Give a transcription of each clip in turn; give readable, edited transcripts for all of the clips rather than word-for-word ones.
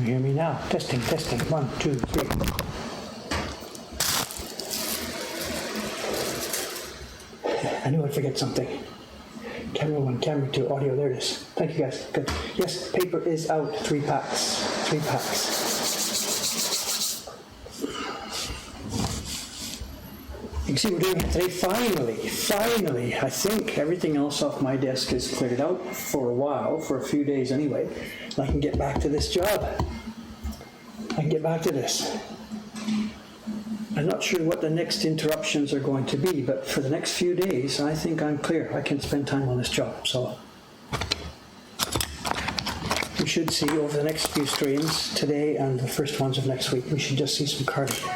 hear me now? Testing, testing. 1, 2, 3. I knew I'd forget something. Camera 1, camera 2, audio, there it is. Thank you guys, good. Yes, paper is out, 3 packs, 3 packs. You can see we're doing it today, finally. I think everything else off my desk is cleared out for a while, for a few days anyway. And I can get back to this job. I can get back to this. I'm not sure what the next interruptions are going to be, but for the next few days, I think I'm clear. I can spend time on this job, so. We should see over the next few streams, today and the first ones of next week, we should just see some carving.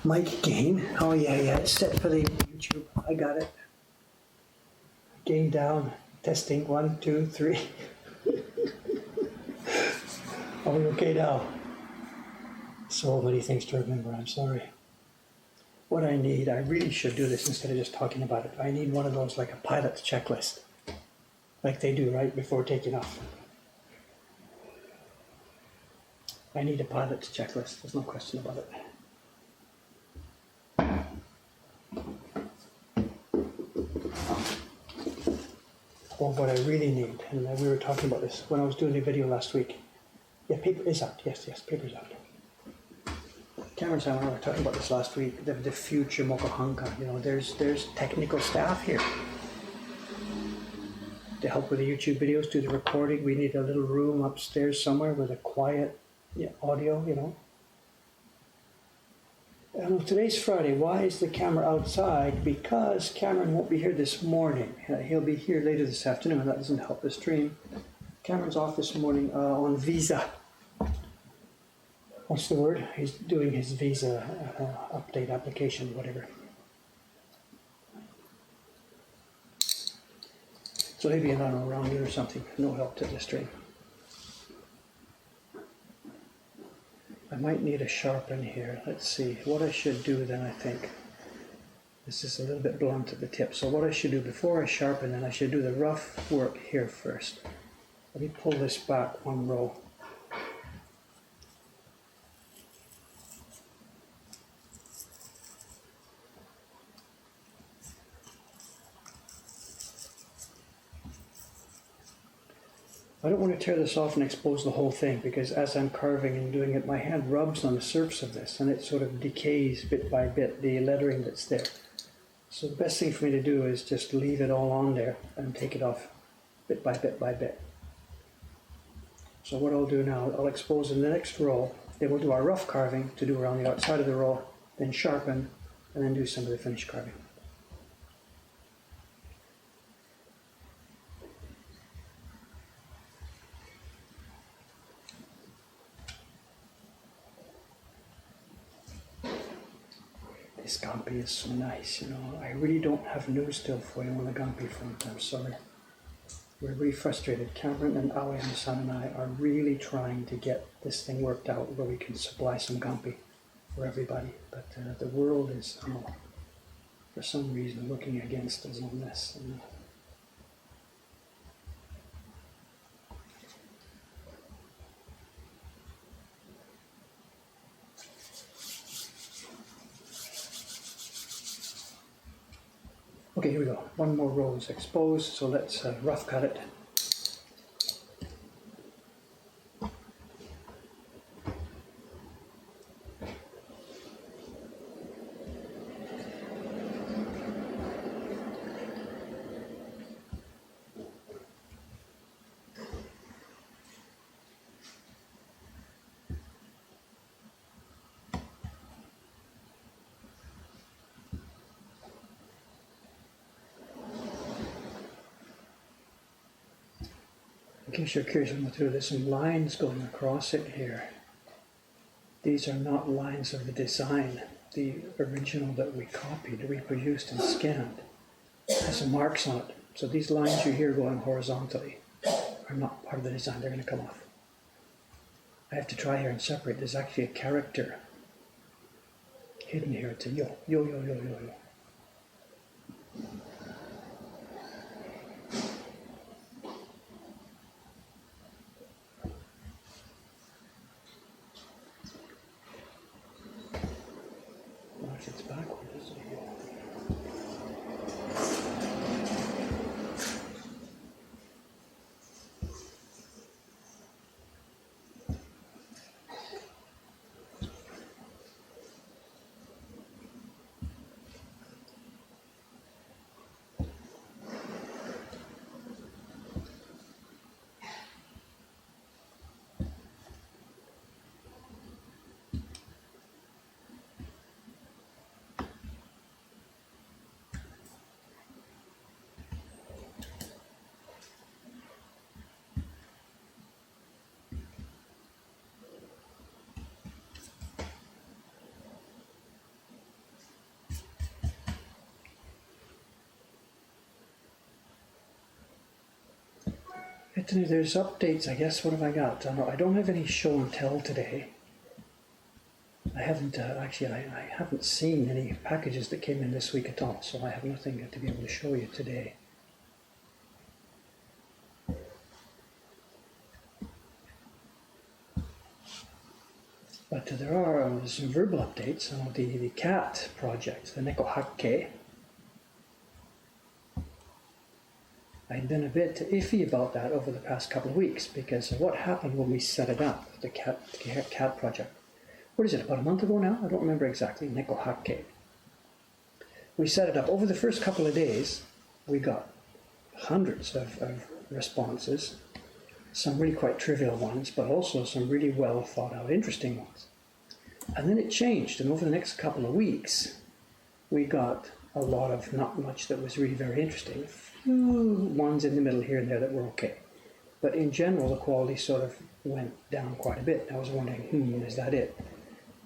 Mic gain. Oh yeah, it's set for the YouTube. I got it. Gain down. Testing. 1, 2, 3. Are we okay now? So many things to remember. I'm sorry. What I need, I really should do this instead of just talking about it. I need one of those, like a pilot's checklist, like they do right before taking off. I need a pilot's checklist. There's no question about it. Or what I really need, and we were talking about this when I was doing the video last week. Yeah, paper is out. Yes, paper's out. Cameron and I were talking about this last week. The future Mokohanka. You know, there's technical staff here to help with the YouTube videos, do the recording. We need a little room upstairs somewhere with a quiet audio. You know. Today's Friday. Why is the camera outside? Because Cameron won't be here this morning. He'll be here later this afternoon, and that doesn't help the stream. Cameron's off this morning on visa. What's the word? He's doing his visa update application, whatever. So he'll be in around here or something. No help to the stream. I might need a sharpen here. Let's see. What I should do then, I think. This is a little bit blunt at the tip. So what I should do before I sharpen, then I should do the rough work here first. Let me pull this back 1 row. I don't want to tear this off and expose the whole thing, because as I'm carving and doing it, my hand rubs on the surface of this and it sort of decays bit by bit, the lettering that's there. So the best thing for me to do is just leave it all on there and take it off bit by bit by bit. So what I'll do now, I'll expose in the next row, then we'll do our rough carving to do around the outside of the row, then sharpen, and then do some of the finished carving. This Gampi is so nice, you know. I really don't have news still for you on the Gampi front, I'm sorry. We're really frustrated. Cameron and Aoi-san and I are really trying to get this thing worked out where we can supply some Gampi for everybody. But the world is, for some reason, working against us on this. Okay, here we go. 1 more row is exposed, so let's rough cut it. In case you're curious, I'm going through, there's some lines going across it here. These are not lines of the design. The original that we copied, reproduced and scanned has some marks on it. So these lines you hear going horizontally are not part of the design. They're going to come off. I have to try here and separate. There's actually a character hidden here. It's a yo, yo, yo, yo, yo, yo. it's backward, isn't it? Anthony, there's updates, I guess. What have I got? I don't have any show and tell today. I haven't, I haven't seen any packages that came in this week at all, so I have nothing to be able to show you today. But there are some verbal updates on the cat project, the Neko Hake. I'd been a bit iffy about that over the past couple of weeks because of what happened when we set it up, the cat project. What is it, about a month ago now? I don't remember exactly, Neko Hake. We set it up. Over the first couple of days, we got hundreds of responses, some really quite trivial ones, but also some really well thought out, interesting ones. And then it changed, and over the next couple of weeks, we got a lot of not much that was really very interesting. A few ones in the middle here and there that were okay. But in general, the quality sort of went down quite a bit. I was wondering, is that it?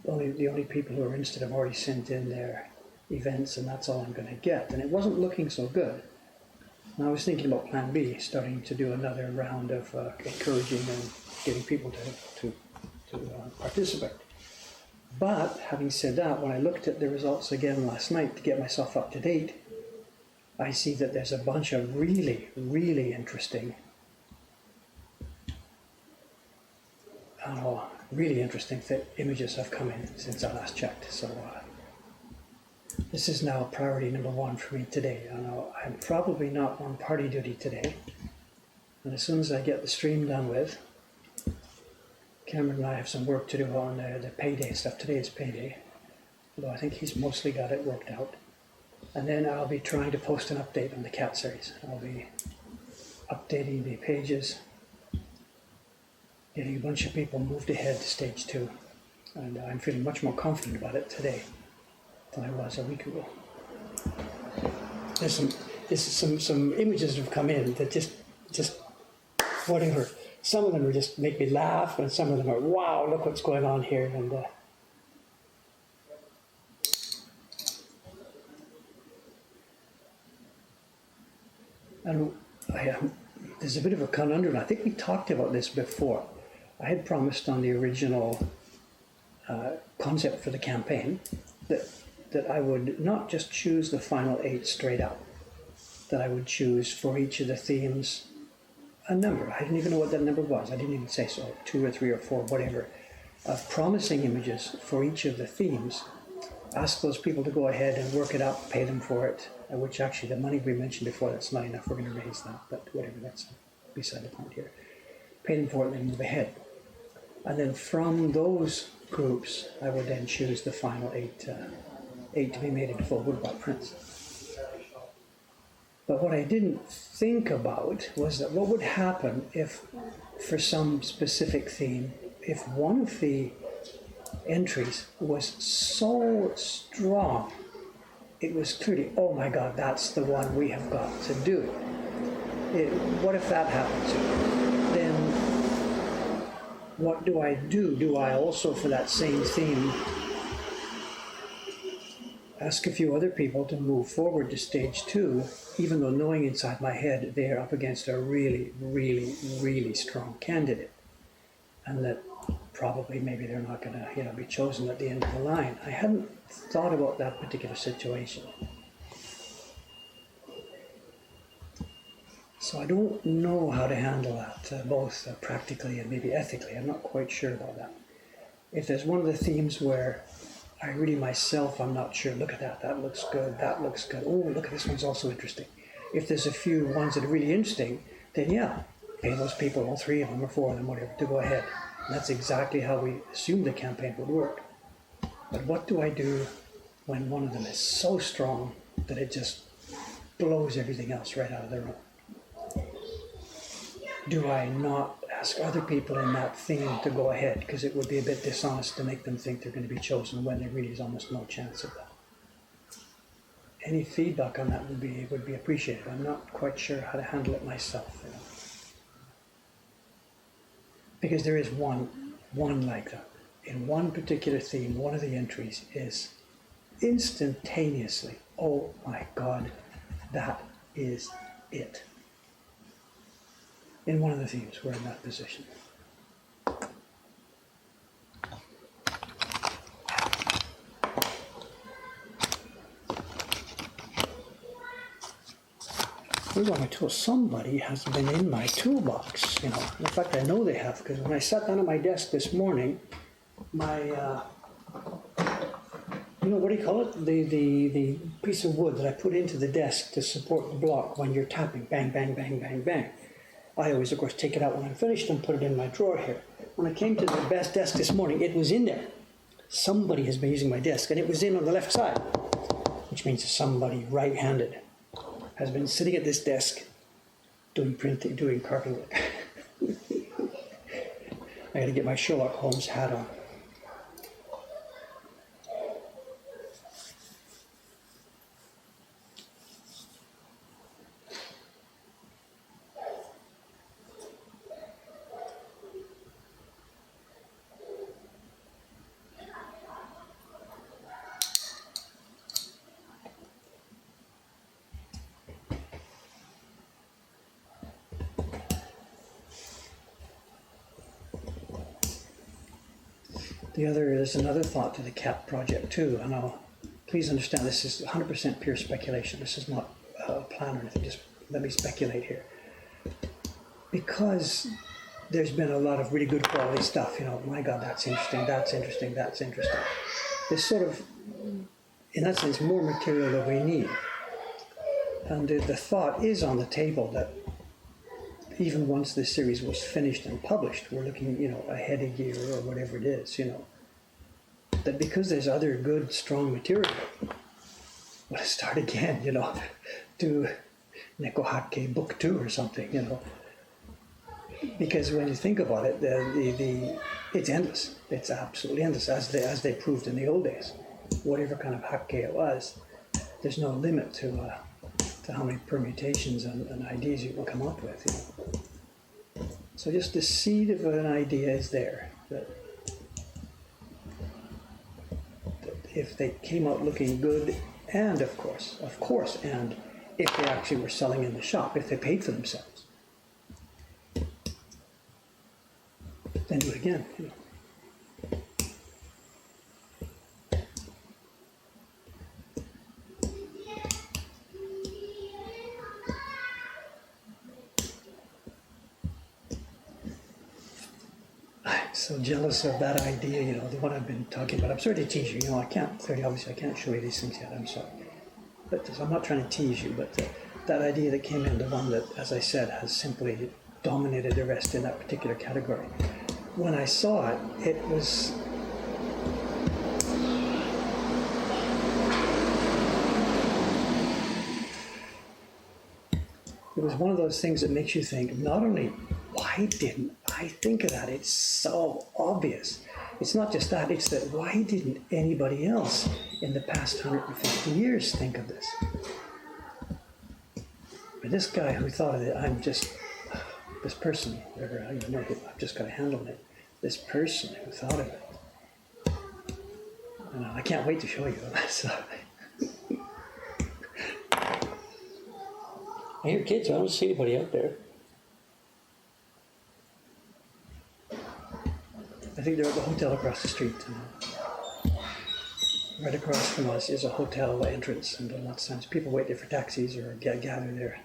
The only people who are interested have already sent in their events, and that's all I'm going to get. And it wasn't looking so good. And I was thinking about Plan B, starting to do another round of encouraging and getting people to participate. But having said that, when I looked at the results again last night to get myself up to date, I see that there's a bunch of really, really interesting, images have come in since I last checked. So this is now priority number one for me today. I'm probably not on party duty today. And as soon as I get the stream done with, Cameron and I have some work to do on the payday stuff. Today is payday, although I think he's mostly got it worked out. And then I'll be trying to post an update on the cat series. I'll be updating the pages, getting a bunch of people moved ahead to stage 2. And I'm feeling much more confident about it today than I was a week ago. There's some images that have come in that just whatever. Some of them are just make me laugh, and some of them are, wow, look what's going on here. And there's a bit of a conundrum. I think we talked about this before. I had promised on the original concept for the campaign that I would not just choose the final 8 straight up, that I would choose for each of the themes a number. I didn't even know what that number was. I didn't even say so, 2 or 3 or 4, whatever, of promising images for each of the themes. Ask those people to go ahead and work it up, pay them for it, which actually the money we mentioned before, that's not enough. We're going to raise that, but whatever, that's beside the point here. Pay them for it and then move ahead. And then from those groups, I would then choose the final 8 to be made into full woodblock prints. But what I didn't think about was that what would happen if, for some specific theme, if one of the entries was so strong, it was clearly, oh my God, that's the one we have got to do. What if that happens? Then what do I do? Do I also, for that same theme, ask a few other people to move forward to stage 2, even though knowing inside my head they're up against a really, really, really strong candidate, and that probably maybe they're not going to be chosen at the end of the line. I hadn't thought about that particular situation. So I don't know how to handle that, both practically and maybe ethically. I'm not quite sure about that. If there's one of the themes where I really myself, I'm not sure. Look at that. That looks good. That looks good. Oh, look at this one's also interesting. If there's a few ones that are really interesting, then yeah, pay those people, all three of them or four of them, whatever, to go ahead. And that's exactly how we assumed the campaign would work. But what do I do when one of them is so strong that it just blows everything else right out of the room? Do I not ask other people in that theme to go ahead? Because it would be a bit dishonest to make them think they're going to be chosen when there really is almost no chance of that. Any feedback on that would be appreciated. I'm not quite sure how to handle it myself. You know? Because there is one like that. In one particular theme, one of the entries is instantaneously, oh my God, that is it. In one of the themes, we're in that position. Well, my tool, somebody has been in my toolbox, you know. In fact, I know they have, because when I sat down at my desk this morning, my, you know, what do you call it? The piece of wood that I put into the desk to support the block when you're tapping, bang, bang, bang, bang, bang. I always, of course, take it out when I'm finished and put it in my drawer here. When I came to the best desk this morning, it was in there. Somebody has been using my desk, and it was in on the left side, which means somebody right-handed has been sitting at this desk doing printing, doing carving work. I gotta get my Sherlock Holmes hat on. There's another thought to the CAP project too, and please understand this is 100% pure speculation. This is not a plan or anything, just let me speculate here. Because there's been a lot of really good quality stuff, you know, my God, that's interesting, that's interesting, that's interesting. There's sort of, in that sense, more material that we need. And the thought is on the table that even once this series was finished and published, we're looking, you know, ahead a year or whatever it is, you know, that because there's other good, strong material, we'll start again, you know, do Nekohake Book 2 or something, you know. Because when you think about it, it's endless. It's absolutely endless, as they proved in the old days. Whatever kind of hake it was, there's no limit to how many permutations and ideas you can come up with. You know? So just the seed of an idea is there. That if they came out looking good, and of course, and if they actually were selling in the shop, if they paid for themselves, then do it again. You know? So jealous of that idea, you know, the one I've been talking about. I'm sorry to tease you, you know, obviously I can't show you these things yet, I'm sorry. But I'm not trying to tease you, but that idea that came in, the one that, as I said, has simply dominated the rest in that particular category. When I saw it, it was... It was one of those things that makes you think, not only, why didn't I think of that? It's so obvious. It's not just that, it's that why didn't anybody else in the past 150 years think of this? But this guy who thought of it, this person, whatever, I don't even know, I've just got to handle it. This person who thought of it. And I can't wait to show you. So, I hear kids, I don't see anybody out there. I think they're at the hotel across the street. Right across from us is a hotel entrance, and lots of times people wait there for taxis or gather there.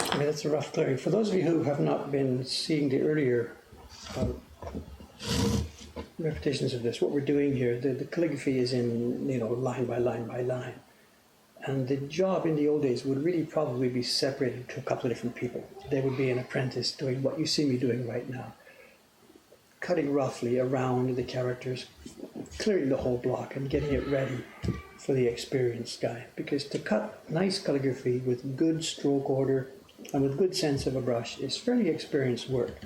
I mean, that's a rough clearing. For those of you who have not been seeing the earlier repetitions of this, what we're doing here, the calligraphy is in, line by line by line. And the job in the old days would really probably be separated to a couple of different people. There would be an apprentice doing what you see me doing right now, cutting roughly around the characters, clearing the whole block and getting it ready for the experienced guy. Because to cut nice calligraphy with good stroke order and with good sense of a brush is fairly experienced work.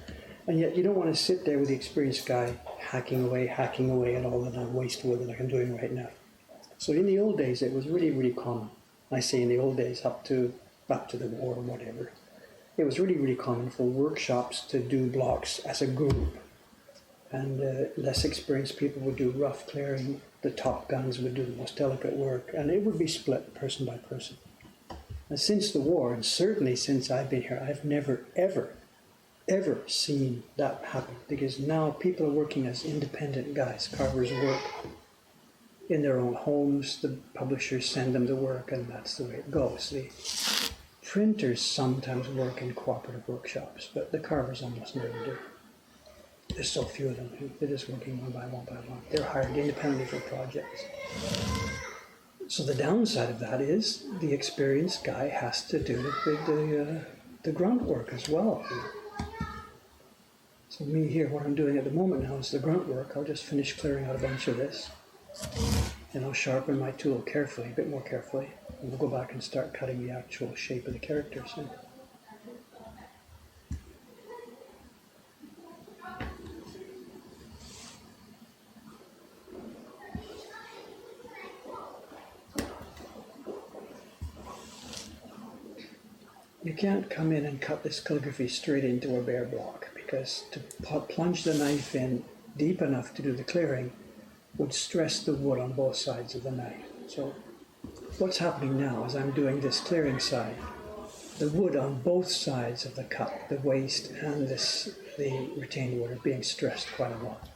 And yet you don't want to sit there with the experienced guy hacking away at all the waste wood like I'm doing right now. So in the old days, it was really, really common. I say in the old days, up to the war or whatever. It was really, really common for workshops to do blocks as a group. And less experienced people would do rough clearing. The top guns would do the most delicate work. And it would be split person by person. And since the war, and certainly since I've been here, I've never, ever seen that happen. Because now people are working as independent guys. Carvers work in their own homes. The publishers send them the work, and that's the way it goes. The printers sometimes work in cooperative workshops, but the carvers almost never do. There's so few of them. They're just working one by one by one. They're hired independently for projects. So the downside of that is the experienced guy has to do the grunt work as well. So me here, what I'm doing at the moment now is the grunt work. I'll just finish clearing out a bunch of this. And I'll sharpen my tool carefully, a bit more carefully. And we'll go back and start cutting the actual shape of the characters in. You can't come in and cut this calligraphy straight into a bare block, because to plunge the knife in deep enough to do the clearing would stress the wood on both sides of the knife. So what's happening now is I'm doing this clearing side. The wood on both sides of the cut, the waste and the retained wood, are being stressed quite a lot.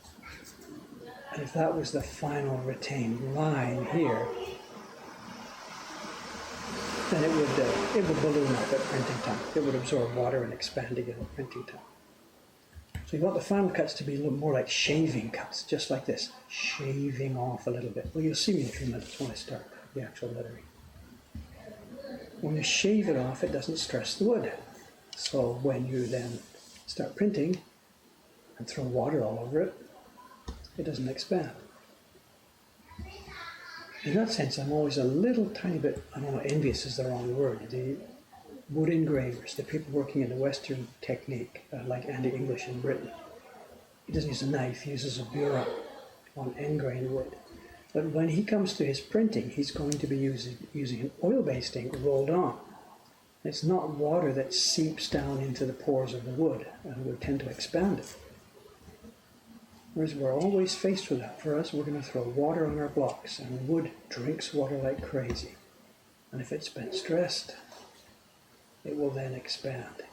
And if that was the final retained line here, then it would balloon up at printing time. It would absorb water and expand again at printing time. So you want the final cuts to be a little more like shaving cuts, just like this, shaving off a little bit. Well, you'll see me in a few minutes when I start the actual lettering. When you shave it off, it doesn't stress the wood. So when you then start printing and throw water all over it, it doesn't expand. In that sense, I'm always a little tiny bit, I don't know, envious is the wrong word. The wood engravers, the people working in the Western technique, like Andy English in Britain. He doesn't use a knife, he uses a bureau on end-grain wood. But when he comes to his printing, he's going to be using an oil-based ink rolled on. It's not water that seeps down into the pores of the wood and would tend to expand it. Whereas we're always faced with that. For us, we're going to throw water on our blocks, and wood drinks water like crazy. And if it's been stressed, it will then expand.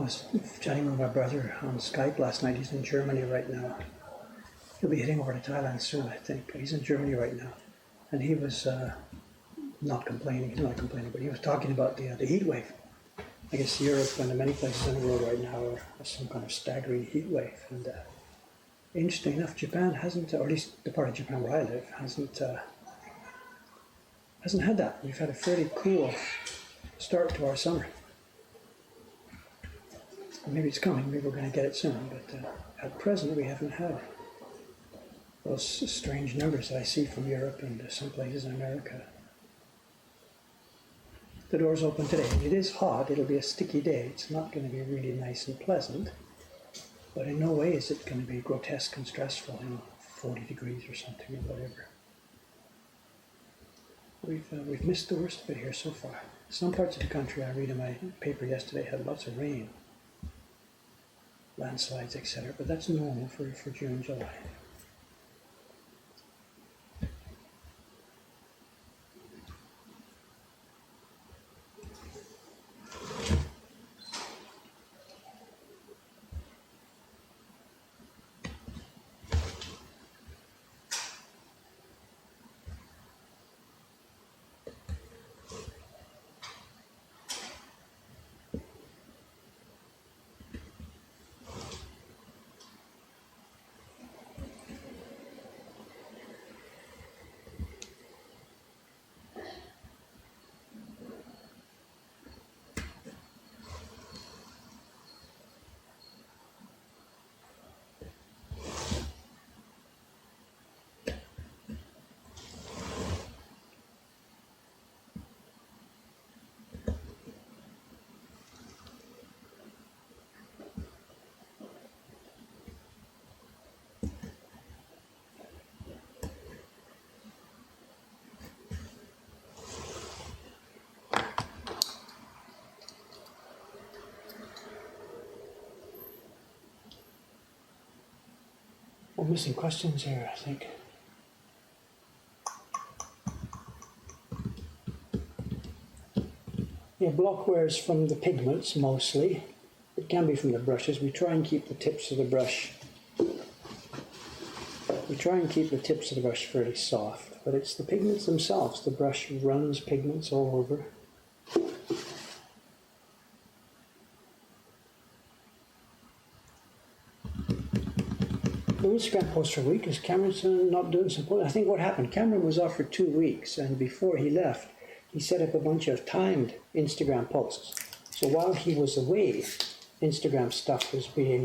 I was chatting with my brother on Skype last night. He's in Germany right now. He'll be heading over to Thailand soon, I think. He's in Germany right now. And he was not complaining. He's not complaining, but he was talking about the heat wave. I guess Europe and many places in the world right now are some kind of staggering heat wave. And interesting enough, Japan hasn't, or at least the part of Japan where I live, hasn't had that. We've had a fairly cool start to our summer. Maybe it's coming, maybe we're going to get it soon, but at present we haven't had those strange numbers that I see from Europe and some places in America. The door's open today. It is hot, it'll be a sticky day. It's not going to be really nice and pleasant, but in no way is it going to be grotesque and stressful, 40 degrees or something or whatever. We've missed the worst of it here so far. Some parts of the country, I read in my paper yesterday, had lots of rain. Landslides, etc., but that's normal for June, July. We're missing questions here, I think. Yeah, block wear is from the pigments mostly. It can be from the brushes. We try and keep the tips of the brush. Fairly soft, but it's the pigments themselves. The brush runs pigments all over. The Instagram post for a week is Cameron's not doing some posts. I think what happened, Cameron was off for 2 weeks, and before he left, he set up a bunch of timed Instagram posts. So while he was away, Instagram stuff was being,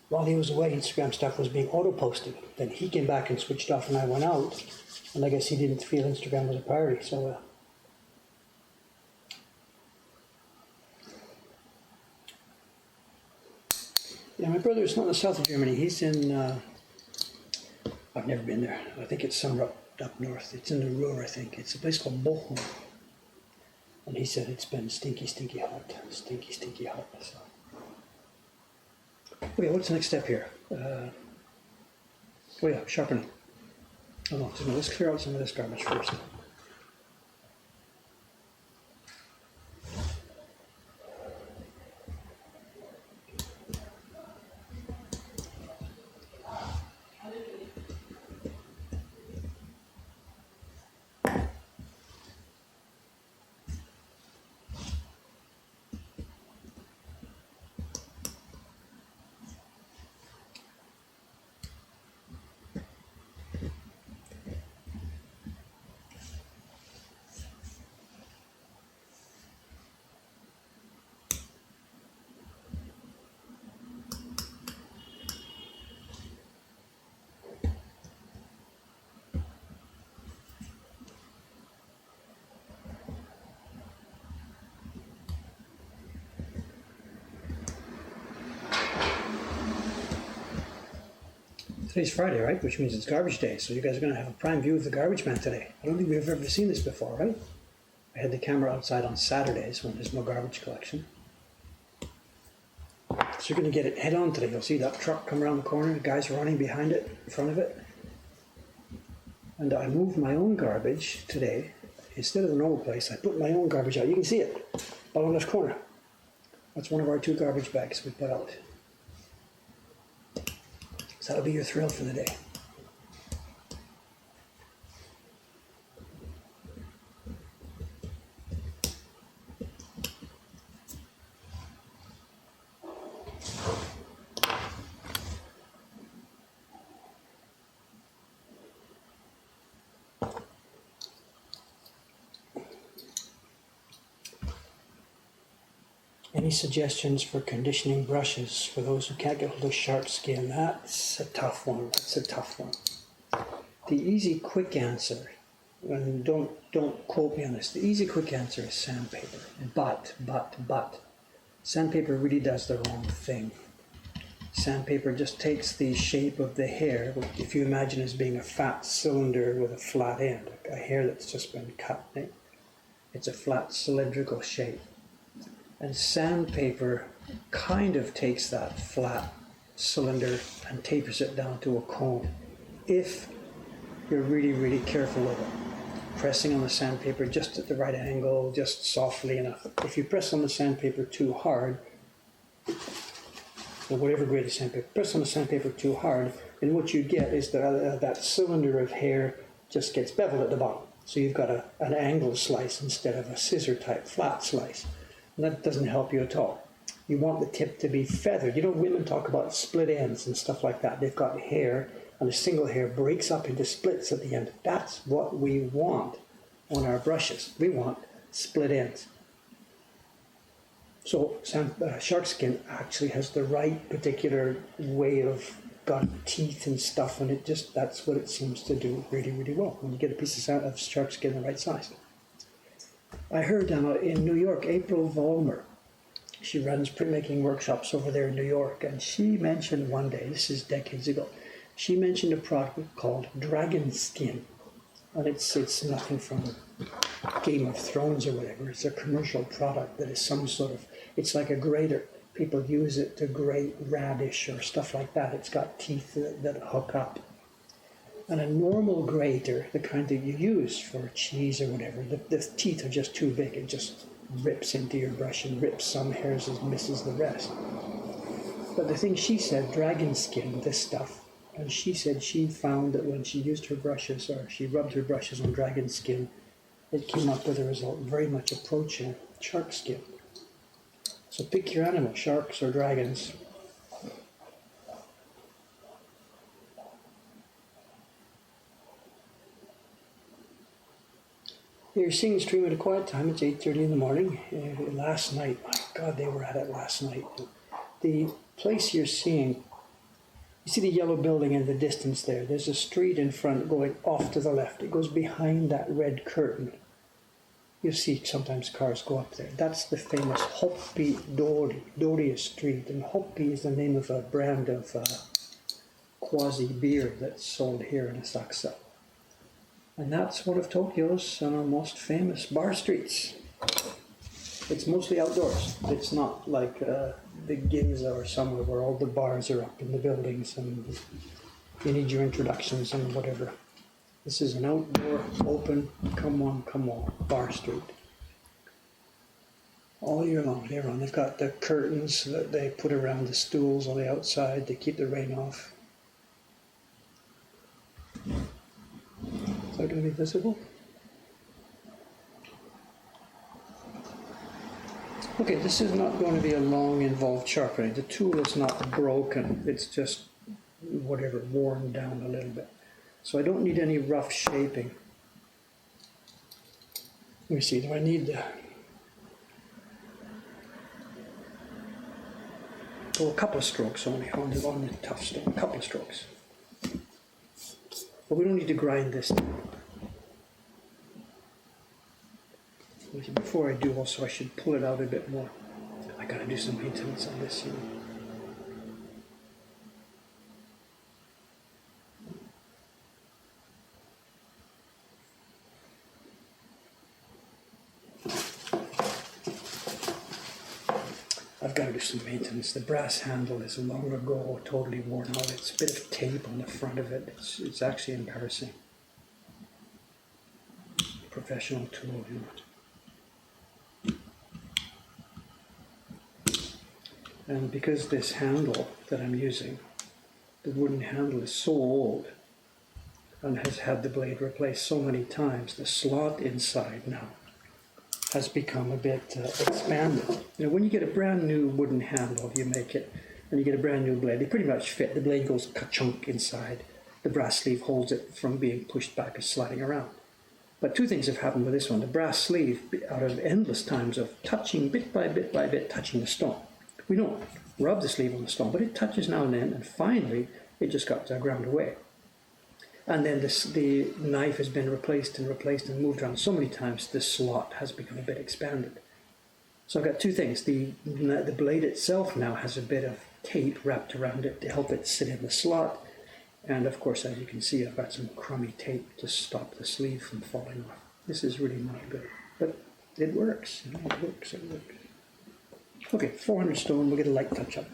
While he was away, Instagram stuff was being auto-posted. Then he came back and switched off, and I went out, and I guess he didn't feel Instagram was a priority, so yeah, my brother's not in the south of Germany. He's in, I've never been there. I think it's somewhere up north. It's in the Ruhr, I think. It's a place called Bochum. And he said it's been stinky hot. Stinky hot. So. Okay, what's the next step here? Sharpening. Oh no, let's clear out some of this garbage first. Today's Friday, right? Which means it's garbage day, so you guys are going to have a prime view of the garbage man today. I don't think we've ever seen this before, right? I had the camera outside on Saturdays when there's no garbage collection. So you're going to get it head on today. You'll see that truck come around the corner, the guys running behind it, in front of it. And I moved my own garbage today. Instead of the normal place, I put my own garbage out. You can see it, bottom left corner. That's one of our 2 garbage bags we put out. So that'll be your thrill for the day. Any suggestions for conditioning brushes for those who can't get hold of shark skin? That's a tough one. That's a tough one. The easy, quick answer, and don't quote me on this, the easy, quick answer is sandpaper. But, sandpaper really does the wrong thing. Sandpaper just takes the shape of the hair, if you imagine as being a fat cylinder with a flat end, a hair that's just been cut. Right? It's a flat cylindrical shape. And sandpaper kind of takes that flat cylinder and tapers it down to a cone. If you're really, really careful with it. Pressing on the sandpaper just at the right angle, just softly enough. If you press on the sandpaper too hard, or whatever grade of sandpaper, press on the sandpaper too hard, then what you get is that cylinder of hair just gets beveled at the bottom. So you've got an angled slice instead of a scissor type flat slice. And that doesn't help you at all. You want the tip to be feathered. You know, women talk about split ends and stuff like that. They've got hair, and a single hair breaks up into splits at the end. That's what we want on our brushes. We want split ends. So shark skin actually has the right particular way of got teeth and stuff, and that's what it seems to do really, really well when you get a piece of shark skin the right size. I heard in New York, April Vollmer, she runs printmaking workshops over there in New York, and she mentioned one day, this is decades ago, she mentioned a product called dragon skin. And it's nothing from Game of Thrones or whatever. It's a commercial product that is some sort of, it's like a grater. People use it to grate radish or stuff like that. It's got teeth that hook up. And a normal grater, the kind that you use for cheese or whatever, the teeth are just too big. It just rips into your brush and rips some hairs and misses the rest. But the thing she said, dragon skin, this stuff, and she said she found that when she used her brushes, or she rubbed her brushes on dragon skin, it came up with a result very much approaching shark skin. So pick your animal, sharks or dragons. You're seeing the stream at a quiet time. It's 8:30 in the morning. Last night, my God, they were at it last night. The place you're seeing, you see the yellow building in the distance there. There's a street in front going off to the left. It goes behind that red curtain. You see sometimes cars go up there. That's the famous Hoppy Doria Street. And Hoppy is the name of a brand of quasi beer that's sold here in Asakusa. And that's one of Tokyo's most famous bar streets. It's mostly outdoors. It's not like the Ginza or somewhere where all the bars are up in the buildings and you need your introductions and whatever. This is an outdoor, open, come on, bar street. All year long, they've got the curtains that they put around the stools on the outside to keep the rain off. Is that going to be visible? Okay, this is not going to be a long, involved sharpening. The tool is not broken. It's just, whatever, worn down a little bit. So I don't need any rough shaping. Let me see, do I need the... Oh, a couple of strokes only on the tough stone, a couple of strokes. But we don't need to grind this down. Before I do also, I should pull it out a bit more. I gotta do some maintenance on this, you know. I've got to do some maintenance. The brass handle is long ago totally worn out. It's a bit of tape on the front of it. It's actually embarrassing. professional tool. And because this handle that I'm using, the wooden handle, is so old and has had the blade replaced so many times, the slot inside now has become a bit expanded. When you get a brand new wooden handle, you make it, and you get a brand new blade, they pretty much fit. The blade goes ka-chunk inside. The brass sleeve holds it from being pushed back and sliding around. But two things have happened with this one. The brass sleeve, out of endless times of touching bit by bit, touching the stone. We don't rub the sleeve on the stone, but it touches now and then, and finally it just got ground away. And then the knife has been replaced and moved around so many times, the slot has become a bit expanded. So I've got two things. The blade itself now has a bit of tape wrapped around it to help it sit in the slot. And of course, as you can see, I've got some crummy tape to stop the sleeve from falling off. This is really not good, but it works. It works. Okay, 400 stone, we'll get a light touch up.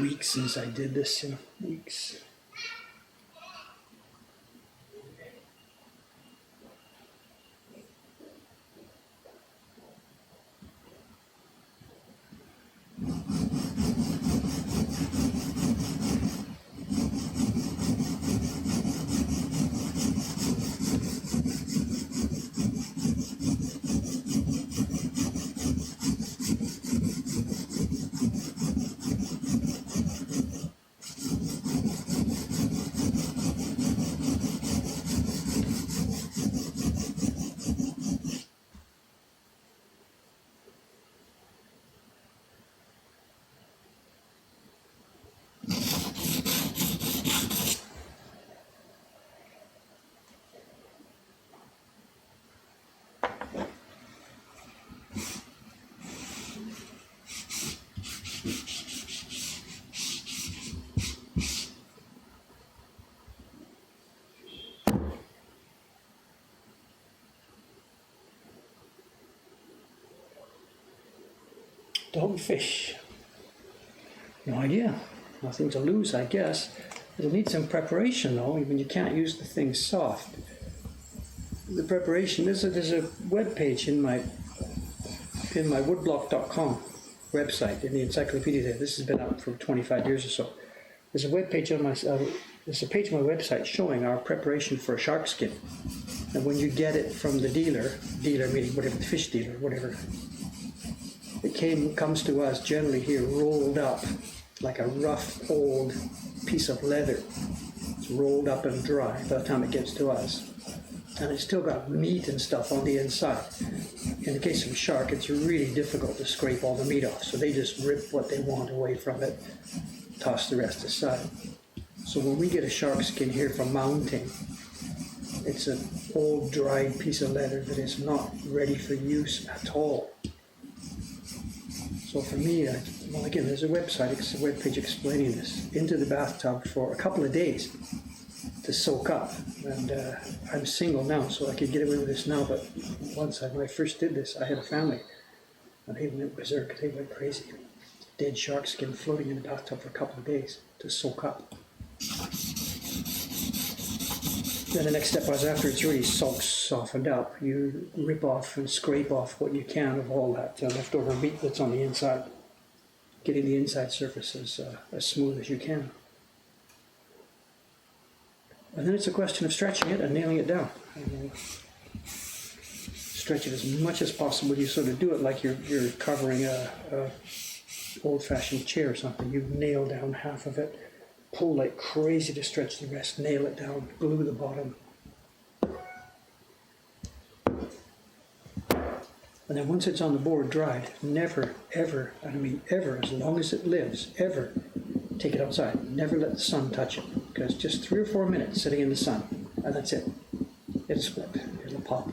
Weeks since I did this, weeks. Dogfish. No idea. Nothing to lose, I guess. It'll need some preparation though, even you can't use the thing soft. The preparation, there's a web page in my woodblock.com website, in the encyclopedia there. This has been up for 25 years or so. There's a web page on there's a page on my website showing our preparation for a shark skin. And when you get it from the dealer meaning whatever, the fish dealer, whatever, it comes to us generally here rolled up like a rough old piece of leather. It's rolled up and dry by the time it gets to us. And it's still got meat and stuff on the inside. In the case of a shark, it's really difficult to scrape all the meat off, so they just rip what they want away from it, toss the rest aside. So when we get a shark skin here for mounting, it's an old dried piece of leather that is not ready for use at all. So for me, well again, there's a website, it's a webpage explaining this, into the bathtub for a couple of days to soak up. And I'm single now, so I could get away with this now, but when I first did this, I had a family, and they went berserk, they went crazy. dead shark skin floating in the bathtub for a couple of days to soak up. Then the next step was, after it's really softened up, you rip off and scrape off what you can of all that leftover meat that's on the inside, getting the inside surface as smooth as you can. And then it's a question of stretching it and nailing it down. Stretch it as much as possible. You sort of do it like you're covering a old-fashioned chair or something. You nail down half of it, pull like crazy to stretch the rest, nail it down, glue the bottom. And then once it's on the board dried, never, ever, and I mean ever, as long as it lives, ever take it outside. Never let the sun touch it, because just 3 or 4 minutes sitting in the sun, and that's it. It'll split, it'll pop.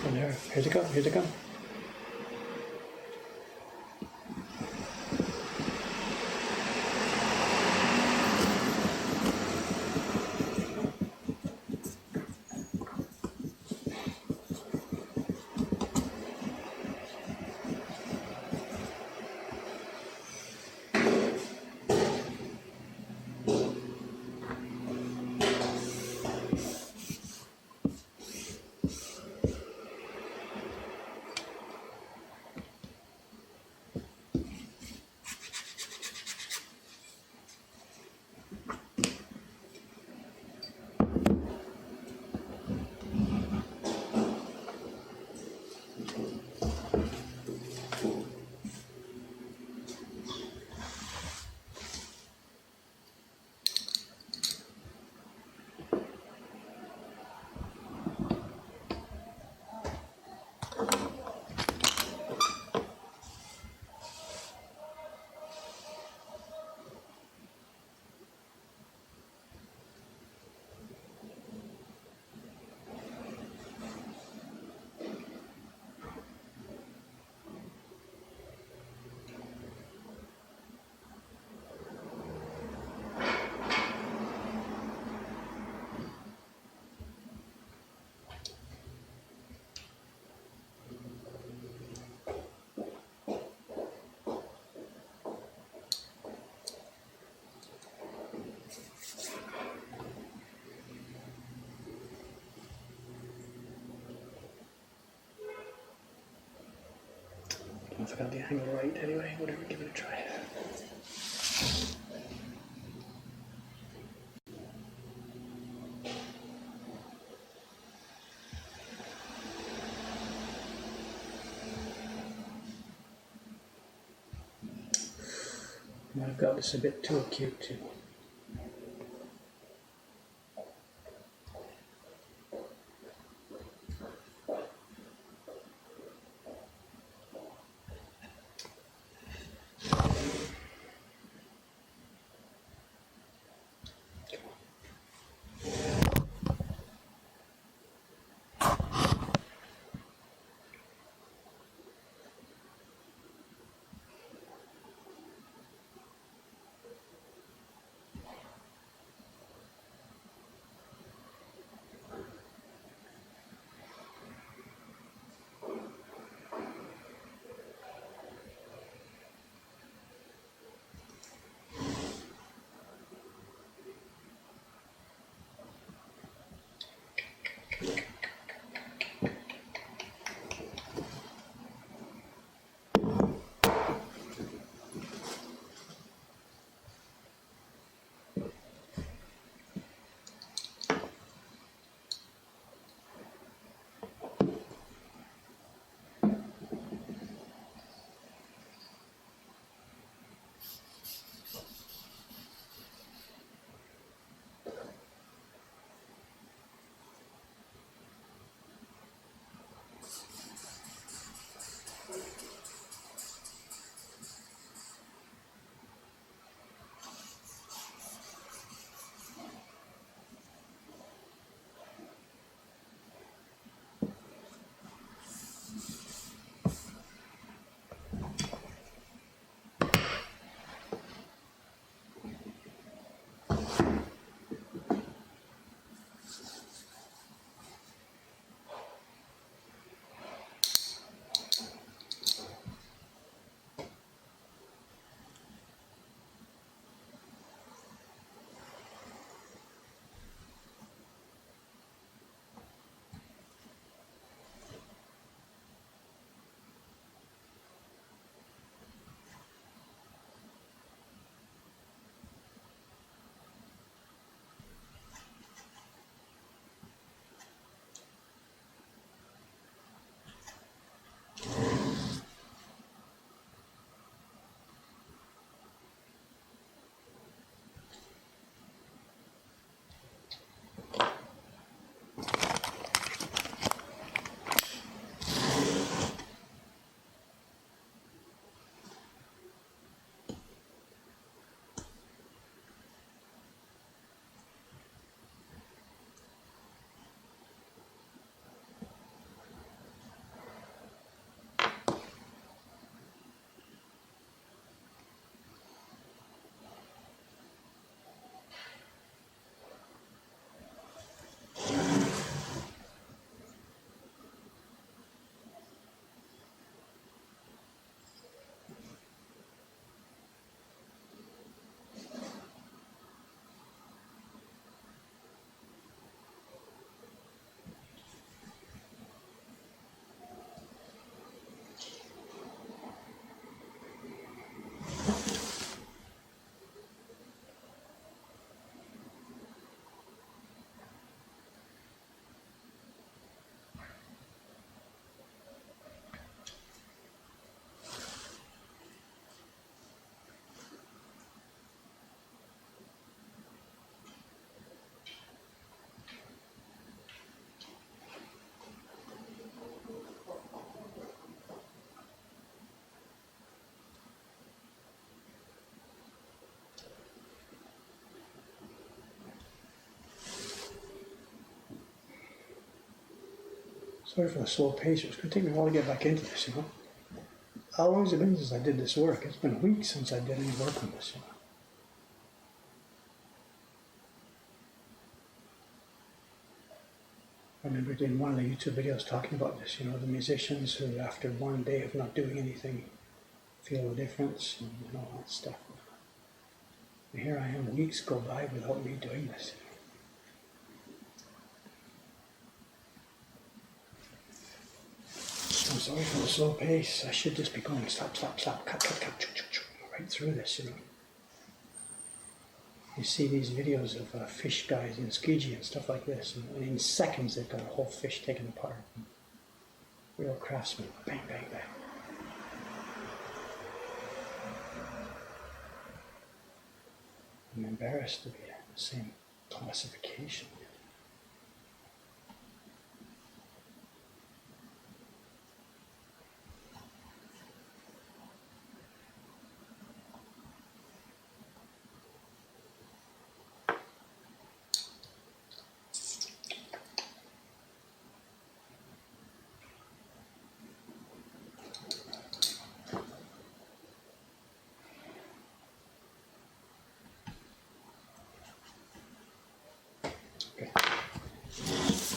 And there, here they come, here they come. If I got the angle right, anyway, whatever, give it a try. Might have got this a bit too acute too. Sorry for the slow pace. It's going to take me a while to get back into this, you know. How long has it been since I did this work? It's been weeks since I did any work on this, you know. I remember doing one of the YouTube videos talking about this, you know, the musicians who after one day of not doing anything feel the difference and all that stuff. And here I am, weeks go by without me doing this. I'm sorry for the slow pace. I should just be going slap, slap, slap, cut, cut, cut, choo, choo, choo, right through this, you know. You see these videos of fish guys in Skiji and stuff like this, and in seconds they've got a whole fish taken apart. Real craftsmen, bang, bang, bang. I'm embarrassed to be in the same classification.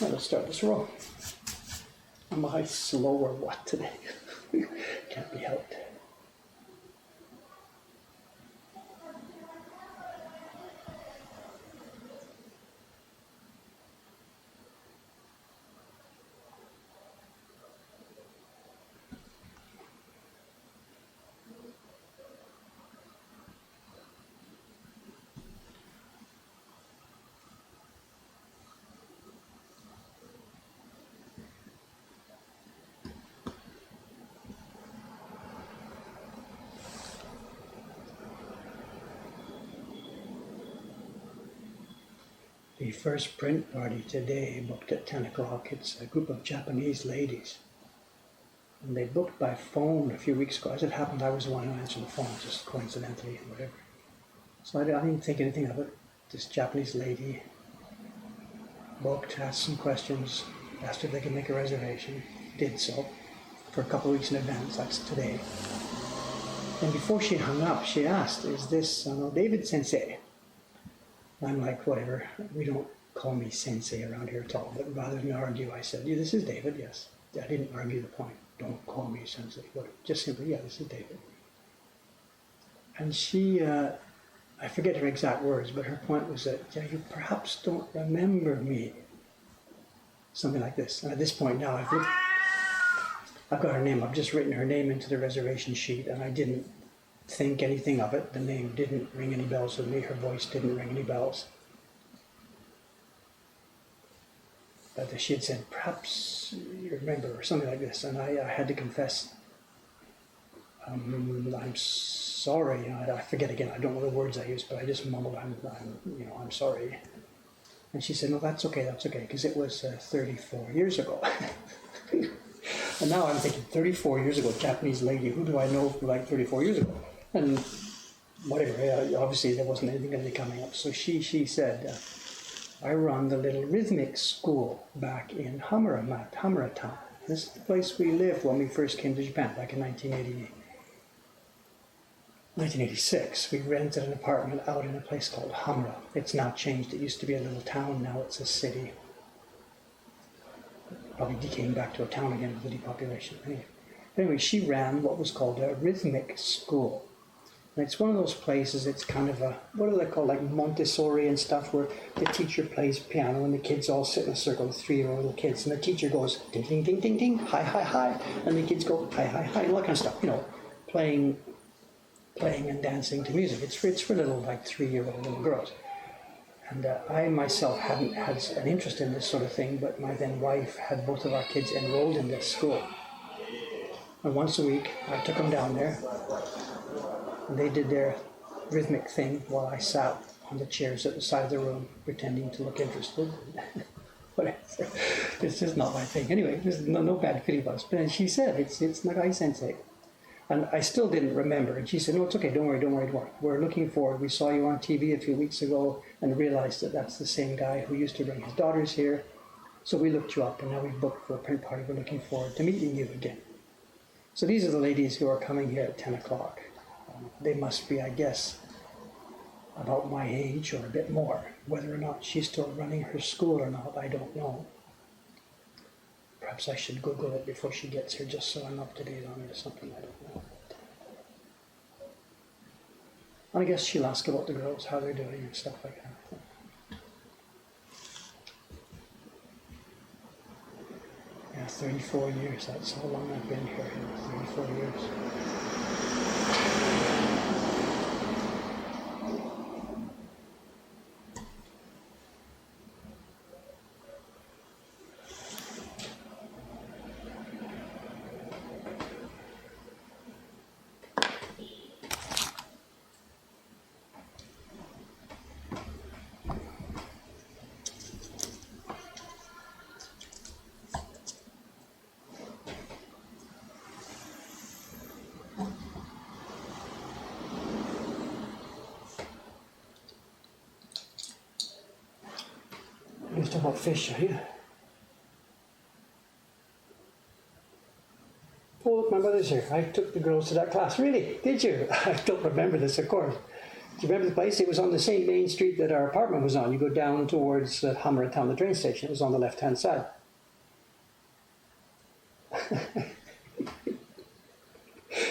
Well, let's start this roll. Am I slow or what today? Can't be helped. The first print party today, booked at 10 o'clock. It's a group of Japanese ladies. And they booked by phone a few weeks ago. As it happened, I was the one who answered the phone, just coincidentally and whatever. So I didn't think anything of it. This Japanese lady booked, asked some questions, asked if they could make a reservation. Did so for a couple of weeks in advance. That's today. And before she hung up, she asked, "Is this David Sensei?" I'm like, whatever, we don't call me sensei around here at all, but rather than argue, I said, yeah, this is David, yes. I didn't argue the point, don't call me sensei, but just simply, yeah, this is David. And she, I forget her exact words, but her point was that, yeah, you perhaps don't remember me. Something like this. And at this point now, I've got her name, I've just written her name into the reservation sheet, and I didn't think anything of it. The name didn't ring any bells with me. Her voice didn't ring any bells. But she had said, perhaps you remember, or something like this. And I had to confess, I'm sorry. I forget again. I don't know the words I used, but I just mumbled, I'm sorry. And she said, no, that's okay, because it was 34 years ago. And now I'm thinking, 34 years ago, Japanese lady, who do I know from like 34 years ago? And whatever, obviously there wasn't anything going to be coming up. So she said, I run the little rhythmic school back in Hamura Town. This is the place we lived when we first came to Japan, back in 1986. We rented an apartment out in a place called Hamura. It's now changed. It used to be a little town, now it's a city. Probably decaying back to a town again with the depopulation. Anyway, she ran what was called a rhythmic school. And it's one of those places, it's kind of a, what do they call, like Montessori and stuff, where the teacher plays piano and the kids all sit in a circle, the 3-year-old little kids, and the teacher goes ding, ding, ding, ding, ding, hi, hi, hi, and the kids go hi, hi, hi, and all that kind of stuff, playing and dancing to music. It's for little, like 3-year-old little girls. And I myself hadn't had an interest in this sort of thing, but my then wife had both of our kids enrolled in this school. And once a week, I took them down there, and they did their rhythmic thing while I sat on the chairs at the side of the room, pretending to look interested. Whatever. It's just not my thing. Anyway, there's no bad feeling about it. But she said, it's Nagai Sensei. And I still didn't remember. And she said, no, it's okay, don't worry. We're looking forward. We saw you on TV a few weeks ago and realized that that's the same guy who used to bring his daughters here. So we looked you up, and now we've booked for a print party. We're looking forward to meeting you again. So these are the ladies who are coming here at 10 o'clock. They must be, I guess, about my age or a bit more. Whether or not she's still running her school or not, I don't know. Perhaps I should Google it before she gets here, just so I'm up to date on it or something, I don't know. I guess she'll ask about the girls, how they're doing and stuff like that. Yeah, 34 years, that's how long I've been here, 34 years. You're talking about fish, are you? Oh, look, my mother's here. I took the girls to that class. Really? Did you? I don't remember this, of course. Do you remember the place? It was on the same main street that our apartment was on. You go down towards Hammertown, the train station. It was on the left-hand side.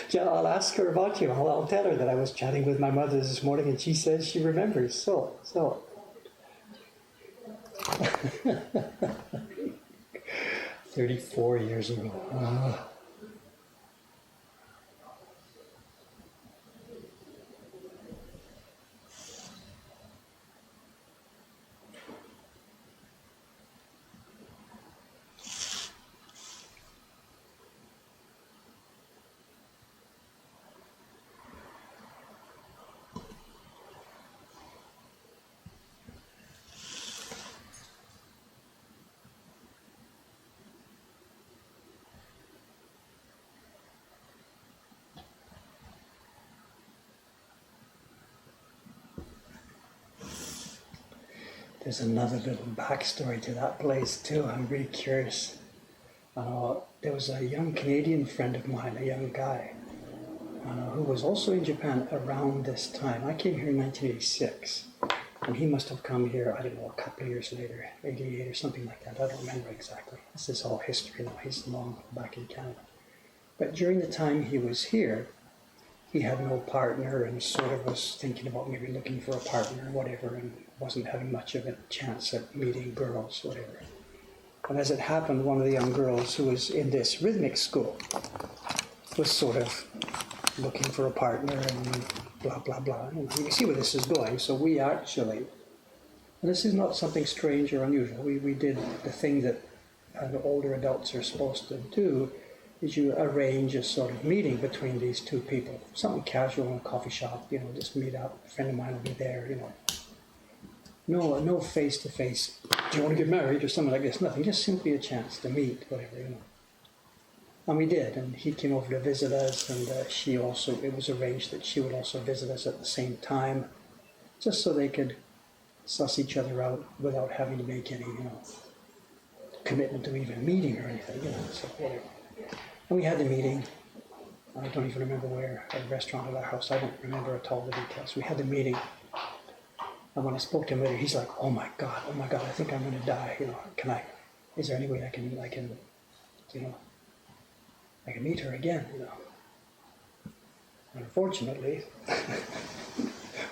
Yeah, I'll ask her about you. I'll tell her that I was chatting with my mother this morning, and she says she remembers. So. 34 years ago. There's another little backstory to that place too. I'm really curious. There was a young Canadian friend of mine, a young guy, who was also in Japan around this time. I came here in 1986, and he must have come here, I don't know, a couple of years later, 88 or something like that. I don't remember exactly. This is all history now. He's long back in Canada. But during the time he was here, he had no partner and sort of was thinking about maybe looking for a partner or whatever, and wasn't having much of a chance at meeting girls, whatever. And as it happened, one of the young girls who was in this rhythmic school was sort of looking for a partner and blah, blah, blah. And you can see where this is going. So we actually, and this is not something strange or unusual, we did the thing that older adults are supposed to do, is you arrange a sort of meeting between these two people. Something casual in a coffee shop, just meet up. A friend of mine will be there, No face-to-face, do you want to get married or something like this? Nothing, just simply a chance to meet, whatever, And we did, and he came over to visit us, and it was arranged that she would also visit us at the same time, just so they could suss each other out without having to make any, commitment to even meeting or anything, so whatever. And we had the meeting. I don't even remember where, a restaurant or our house. I don't remember at all the details. We had the meeting. And when I spoke to him later, he's like, oh my God, I think I'm going to die. Is there any way I can meet her again, Unfortunately,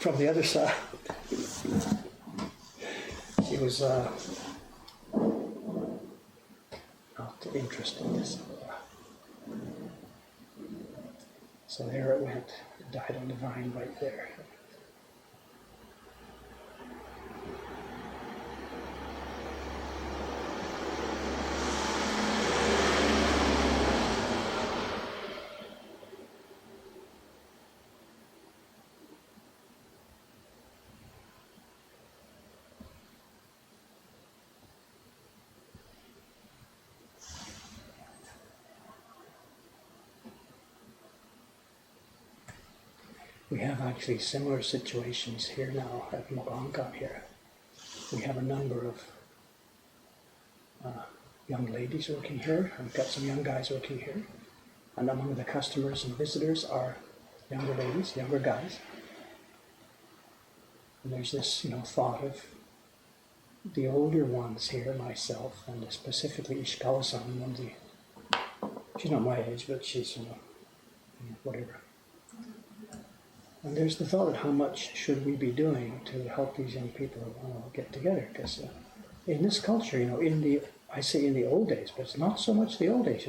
from the other side, she was not interested in this. So there it went. It died on the vine right there. We have actually similar situations here now at Mogonga here. We have a number of young ladies working here. I've got some young guys working here. And among the customers and visitors are younger ladies, younger guys. And there's this, thought of the older ones here, myself, and specifically Ishikawa-san, she's not my age, but she's, whatever. And there's the thought of how much should we be doing to help these young people get together, because in this culture, I say in the old days, but it's not so much the old days,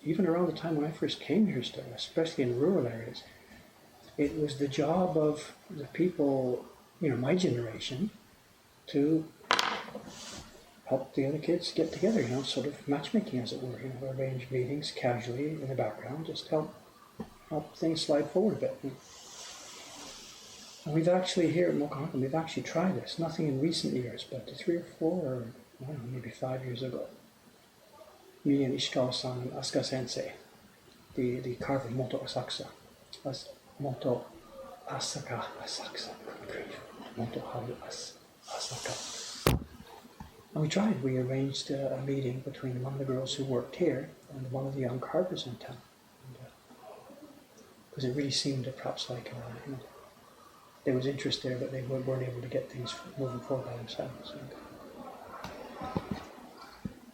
even around the time when I first came here still, especially in rural areas, it was the job of the people, my generation, to help the other kids get together, sort of matchmaking as it were, arrange meetings casually in the background, just help things slide forward a bit. And we've actually here at Mokahankan, we've actually tried this, nothing in recent years, but 3 or 4 or I don't know, maybe 5 years ago. Me and Ishikawa-san and Asuka Sensei, the carve Moto Asakusa, Moto Asaka Asakusa, Moto Haru Asaka. And we arranged a meeting between one of the girls who worked here and one of the young carvers in town. Because it really seemed perhaps like, there was interest there, but they weren't able to get things moving forward by themselves.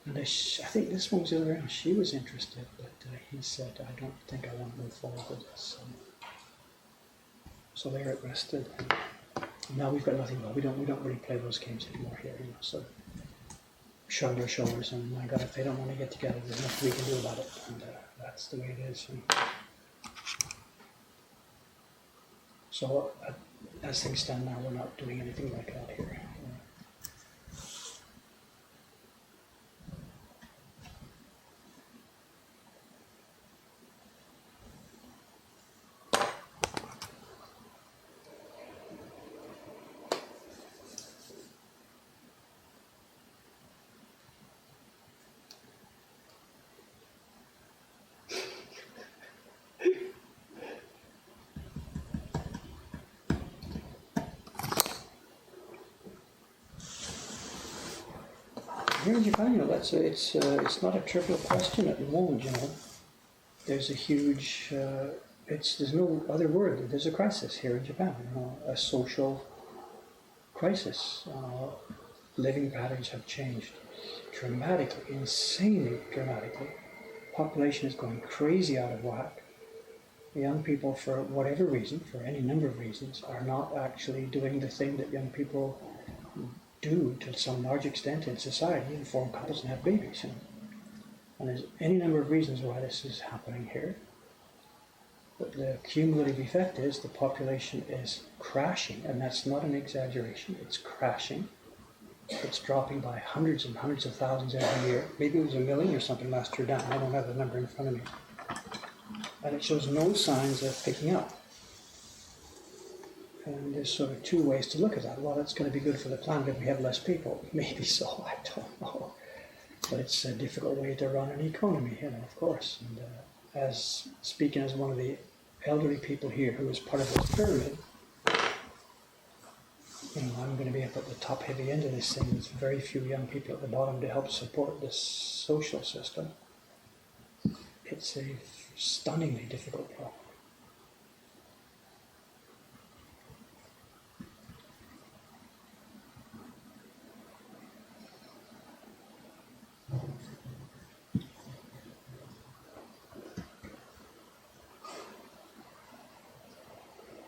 And I think this one was the other way around. She was interested, but he said, I don't think I want to move forward with this. So there it rested. And now we've got nothing more. We don't really play those games anymore here, So shrug our shoulders, and my God, if they don't want to get together, there's nothing we can do about it. And that's the way it is. So as things stand now, we're not doing anything like that here. Here in Japan, it's not a trivial question at the moment. There's a huge, there's no other word. There's a crisis here in Japan. A social crisis. Living patterns have changed dramatically, insanely dramatically. Population is going crazy out of whack. Young people, for whatever reason, for any number of reasons, are not actually doing the thing that young people do to some large extent in society, and form couples and have babies. And there's any number of reasons why this is happening here. But the cumulative effect is the population is crashing, and that's not an exaggeration, it's crashing. It's dropping by hundreds and hundreds of thousands every year. Maybe it was 1 million or something last year down. I don't have the number in front of me. And it shows no signs of picking up. And there's sort of 2 ways to look at that. Well, it's going to be good for the planet if we have less people. Maybe so, I don't know. But it's a difficult way to run an economy, of course. And as speaking as one of the elderly people here who is part of this pyramid, I'm going to be up at the top heavy end of this thing. There's very few young people at the bottom to help support this social system. It's a stunningly difficult problem.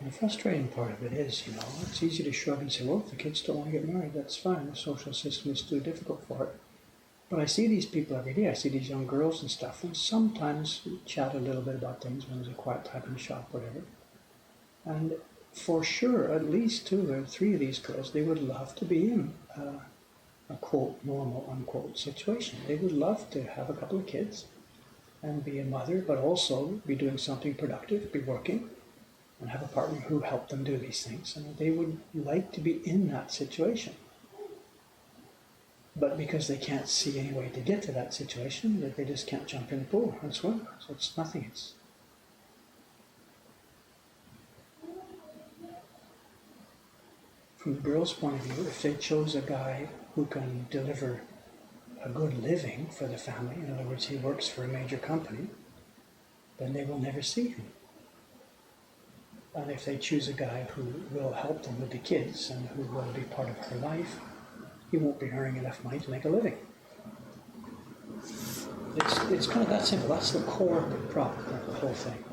The frustrating part of it is, it's easy to shrug and say, well, if the kids don't want to get married, that's fine. The social system is too difficult for it. But I see these people every day. I see these young girls and stuff, and sometimes we chat a little bit about things when there's a quiet time in the shop, whatever. And for sure, at least 2 or 3 of these girls, they would love to be in a quote, normal, unquote situation. They would love to have a couple of kids and be a mother, but also be doing something productive, be working, and have a partner who helped them do these things. And they would like to be in that situation. But because they can't see any way to get to that situation, that they just can't jump in the pool and swim. So it's nothing. From the girl's point of view, if they chose a guy who can deliver a good living for the family, in other words, he works for a major company, then they will never see him. And if they choose a guy who will help them with the kids and who will be part of her life, he won't be earning enough money to make a living. It's kind of that simple. That's the core problem of the whole thing.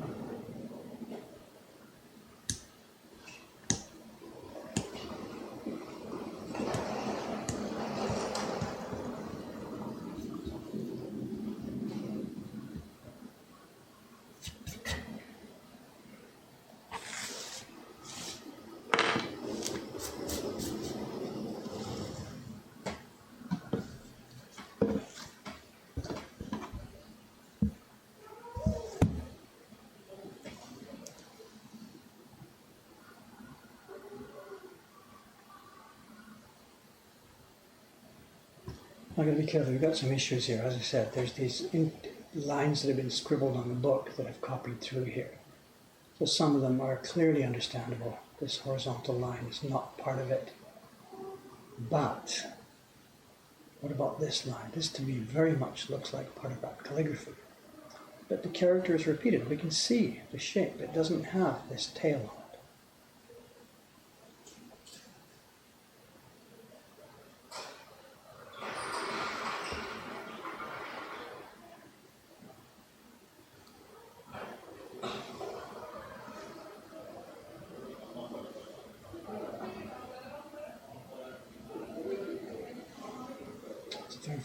I'm going to be careful. We've got some issues here. As I said, there's these lines that have been scribbled on the book that I've copied through here. So some of them are clearly understandable. This horizontal line is not part of it. But what about this line? This to me very much looks like part of that calligraphy. But the character is repeated. We can see the shape. It doesn't have this tail on it.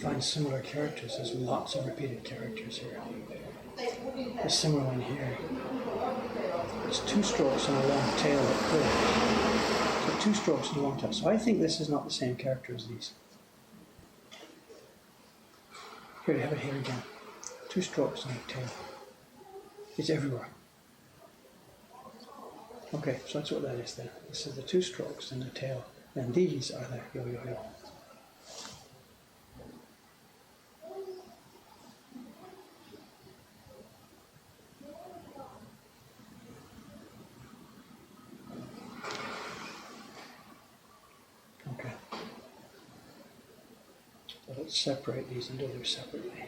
Find similar characters. There's lots of repeated characters here. A similar one here. There's two strokes and a long tail that curves. So two strokes and a long tail. So I think this is not the same character as these. Here, you have it here again. Two strokes and a tail. It's everywhere. Okay, so that's what that is then. This is the two strokes and the tail. And these are the yo-yo-yo. Let's separate these and do them separately.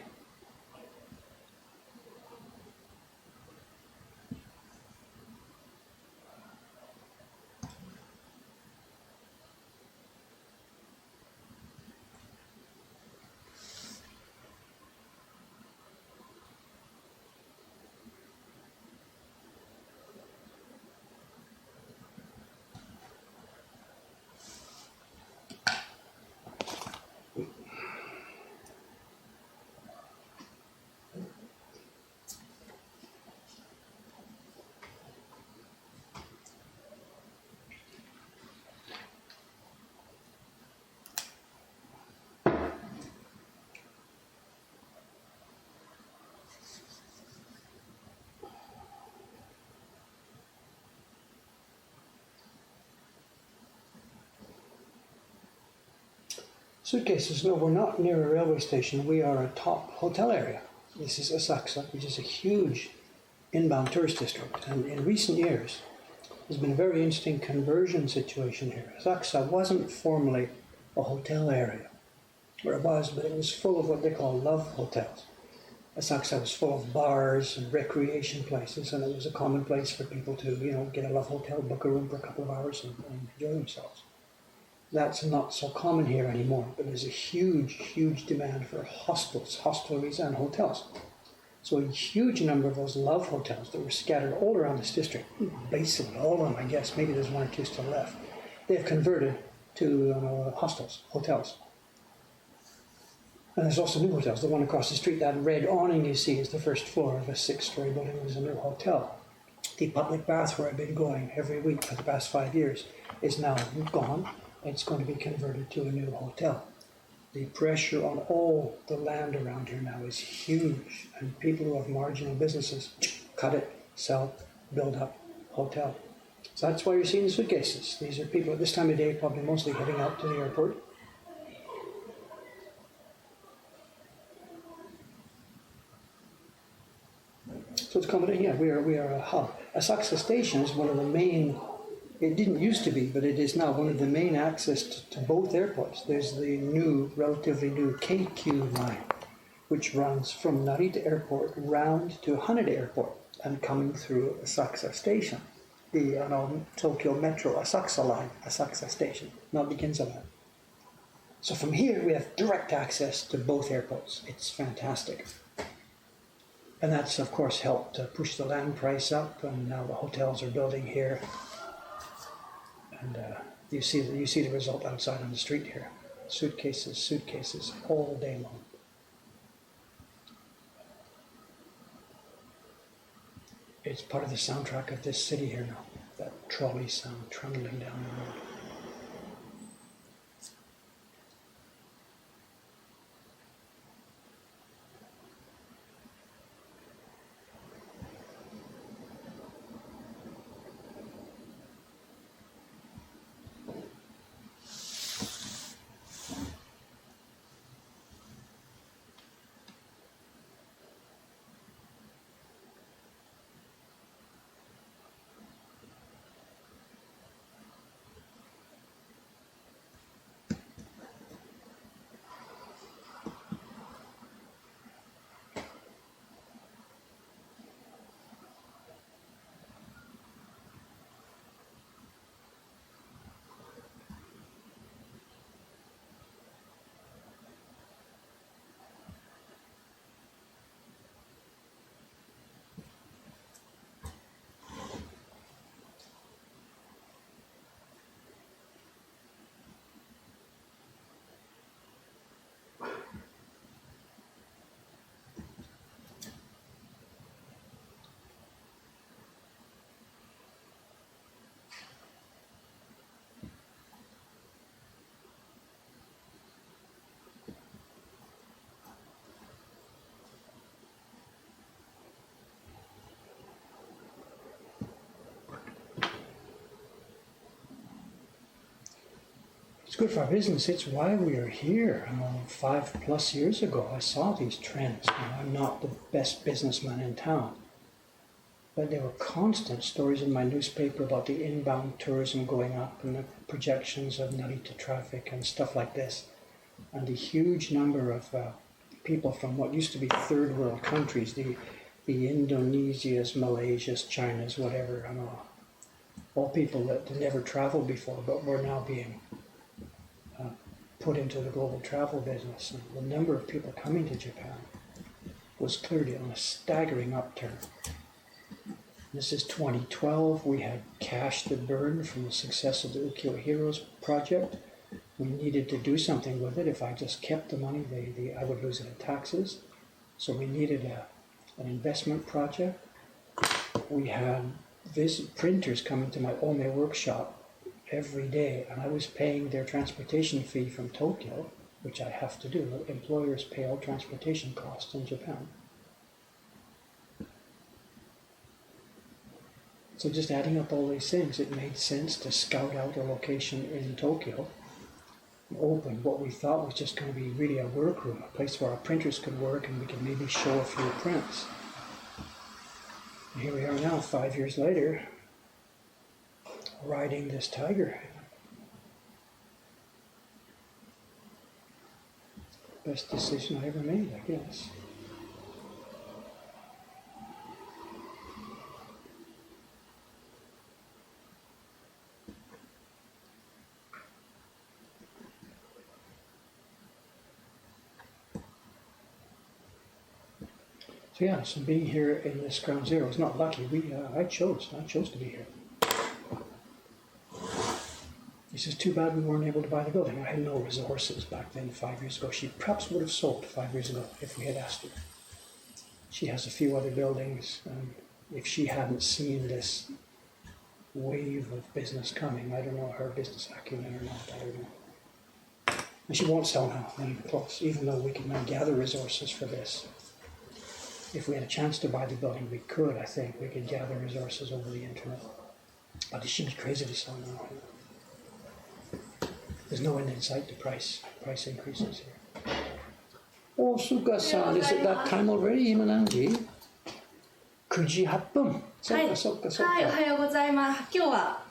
Suitcases, no, we're not near a railway station. We are a top hotel area. This is Asakusa, which is a huge inbound tourist district. And in recent years, there's been a very interesting conversion situation here. Asakusa wasn't formerly a hotel area, or it was, but it was full of what they call love hotels. Asakusa was full of bars and recreation places, and it was a common place for people to, get a love hotel, book a room for a couple of hours and enjoy themselves. That's not so common here anymore, but there's a huge, huge demand for hostels, hostelries and hotels. So a huge number of those love hotels that were scattered all around this district, basically all of them, I guess, maybe there's one or two still left, they've converted to hostels, hotels. And there's also new hotels. The one across the street, that red awning you see is the first floor of a 6-story building. It was a new hotel. The public bath where I've been going every week for the past 5 years is now gone. It's going to be converted to a new hotel. The pressure on all the land around here now is huge, and people who have marginal businesses cut it, sell, build up, hotel. So that's why you're seeing the suitcases. These are people at this time of day probably mostly heading out to the airport. So it's common, yeah, we are a hub. Asakusa Station is one of the main It didn't used to be, but it is now one of the main access to both airports. There's the new, relatively new KQ line, which runs from Narita Airport round to Haneda Airport and coming through Asakusa Station. The Tokyo Metro Asakusa line, Asakusa Station, not the Ginza line. So from here we have direct access to both airports. It's fantastic. And that's of course helped push the land price up, and now the hotels are building here. And you see the result outside on the street here. Suitcases all day long. It's part of the soundtrack of this city here now. That trolley sound trundling down the road. It's good for our business. It's why we are here. 5+ years ago, I saw these trends. I'm not the best businessman in town, but there were constant stories in my newspaper about the inbound tourism going up and the projections of Narita traffic and stuff like this, and the huge number of people from what used to be third world countries, the Indonesias, Malaysias, Chinas, whatever, all people that never traveled before, but were now being put into the global travel business. And the number of people coming to Japan was clearly on a staggering upturn. This is 2012. We had cash to burn from the success of the Ukiyo Heroes project. We needed to do something with it. If I just kept the money, I would lose it in taxes. So we needed an investment project. We had printers coming to my Ome workshop every day, and I was paying their transportation fee from Tokyo, which I have to do. Employers pay all transportation costs in Japan. So just adding up all these things, it made sense to scout out a location in Tokyo, open what we thought was just going to be really a workroom, a place where our printers could work and we could maybe show a few prints. And here we are now, 5 years later, riding this tiger. Best decision I ever made, I guess. So yeah, so being here in this ground zero is not lucky. I chose to be here. He says, too bad we weren't able to buy the building. I had no resources back then 5 years ago. She perhaps would have sold 5 years ago if we had asked her. She has a few other buildings, and if she hadn't seen this wave of business coming, I don't know her business acumen or not, I don't know. And she won't sell now, not even close, even though we can now gather resources for this. If we had a chance to buy the building, we could, I think. We could gather resources over the internet. But she'd be crazy to sell now. There's no end in sight to price increases here. Oh, Suga-san, is it that time already, Imananji? 9時8分。そっかそっかそっか。はい、おはようございます。今日は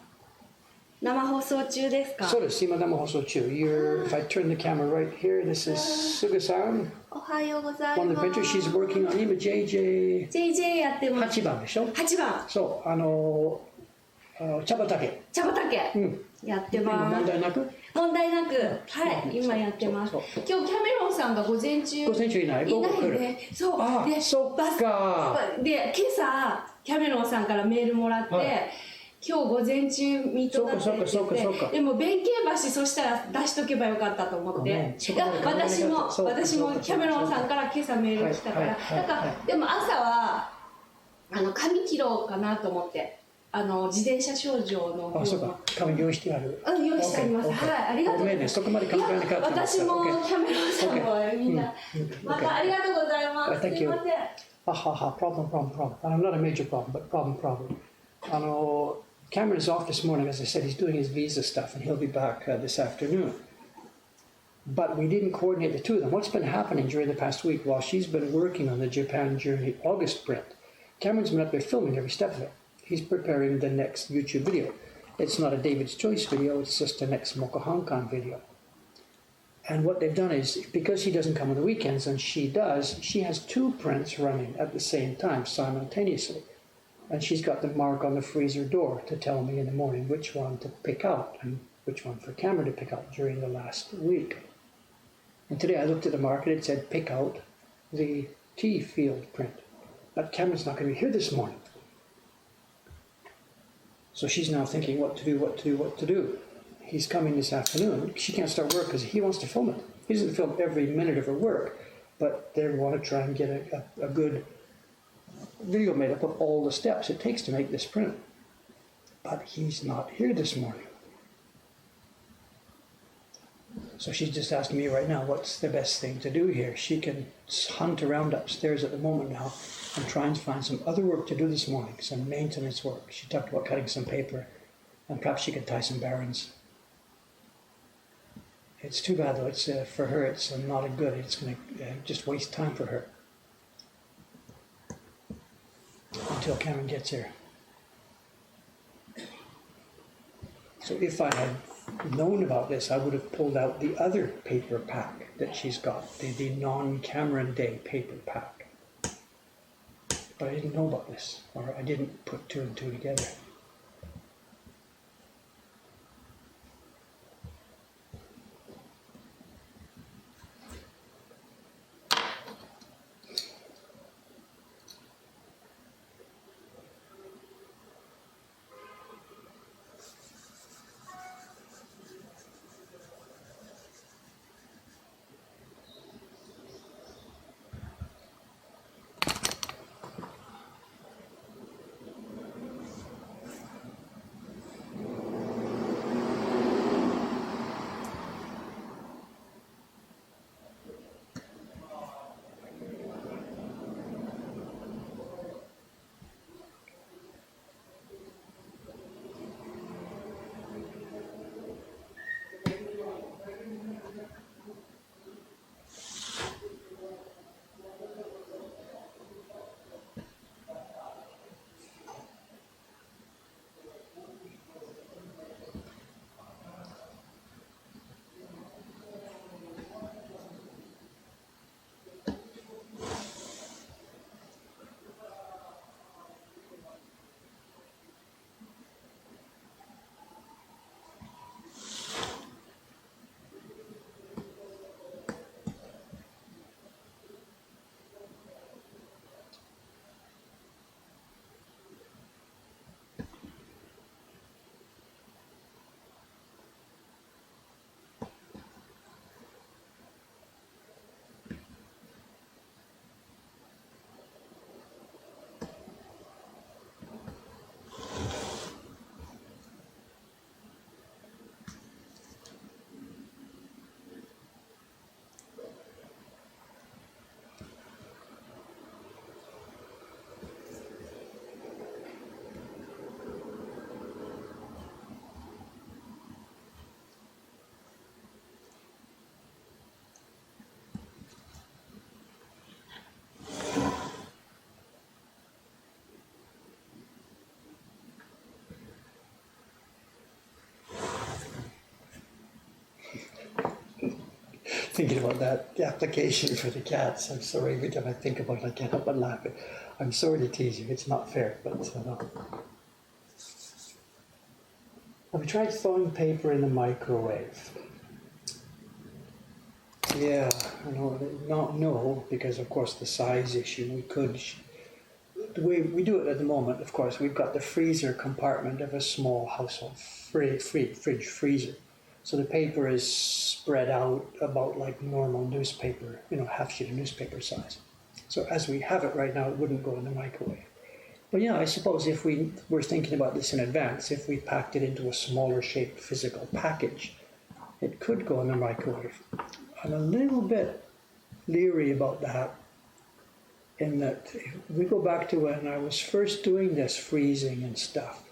生放送中ですか？そうです。今生放送中。If I turn the camera right here, this is Suga-san. おはようござい One ま of the す。 pictures she's working on. 今 JJ JJ やってます。 8番でしょ？ 8番。そう、茶畑。茶畑、やってます。問題なく？問題なく、はい、今やってます。そう今日キャメロンさんが午前中午前中いない？午後来る。ね。そう。あ、で、そっか。で、今朝キャメロンさんからメールもらって、今日午前中ミートだって言って、でも弁慶橋そしたら出しとけばよかったと思って、私もキャメロンさんから今朝メール来たから、だからでも朝は髪切ろうかなと思って。自転車症状のあ、そうか。髪用意してある。用意してあります。はい、ありがとうございます。そこまで考えなかった。私もキャメロンさんもみんな、またありがとうございます。すみません。problem. Not a major problem, but problem. Cameron is off this morning, as I said. He's doing his visa stuff, and he'll be back this afternoon. But we didn't coordinate the two of them. What's been happening during the past week while she's been working on the Japan Journey August print? Cameron's been up there filming every step of it. He's preparing the next YouTube video. It's not a David's Choice video, it's just the next Mokohankan video. And what they've done is, because he doesn't come on the weekends and she does, she has two prints running at the same time, simultaneously. And she's got the mark on the freezer door to tell me in the morning which one to pick out and which one for Cameron to pick out during the last week. And today I looked at the mark and it said pick out the tea field print. But Cameron's not going to be here this morning. So she's now thinking what to do. He's coming this afternoon. She can't start work because he wants to film it. He doesn't film every minute of her work, but they want to try and get a good video made up of all the steps it takes to make this print. But he's not here this morning. So she's just asking me right now, what's the best thing to do here? She can hunt around upstairs at the moment now and try and find some other work to do this morning, some maintenance work. She talked about cutting some paper, and perhaps she could tie some barons. It's too bad though. It's for her. It's not a good. It's going to just waste time for her until Cameron gets here. So if I had known about this, I would have pulled out the other paper pack that she's got, the non-Cameron Day paper pack. But I didn't know about this, or I didn't put two and two together. thinking about that the application for the cats. I'm sorry, every time I think about it, I can't help but laugh. I'm sorry to tease you. It's not fair, but have you tried thawing paper in the microwave? Yeah, I know. Not no, because of course the size issue. We could. The way we do it at the moment, of course, we've got the freezer compartment of a small household fridge freezer. So the paper is spread out about like normal newspaper, half sheet of newspaper size. So as we have it right now, it wouldn't go in the microwave. But yeah, I suppose if we were thinking about this in advance, if we packed it into a smaller shaped physical package, it could go in the microwave. I'm a little bit leery about that, in that if we go back to when I was first doing this freezing and stuff,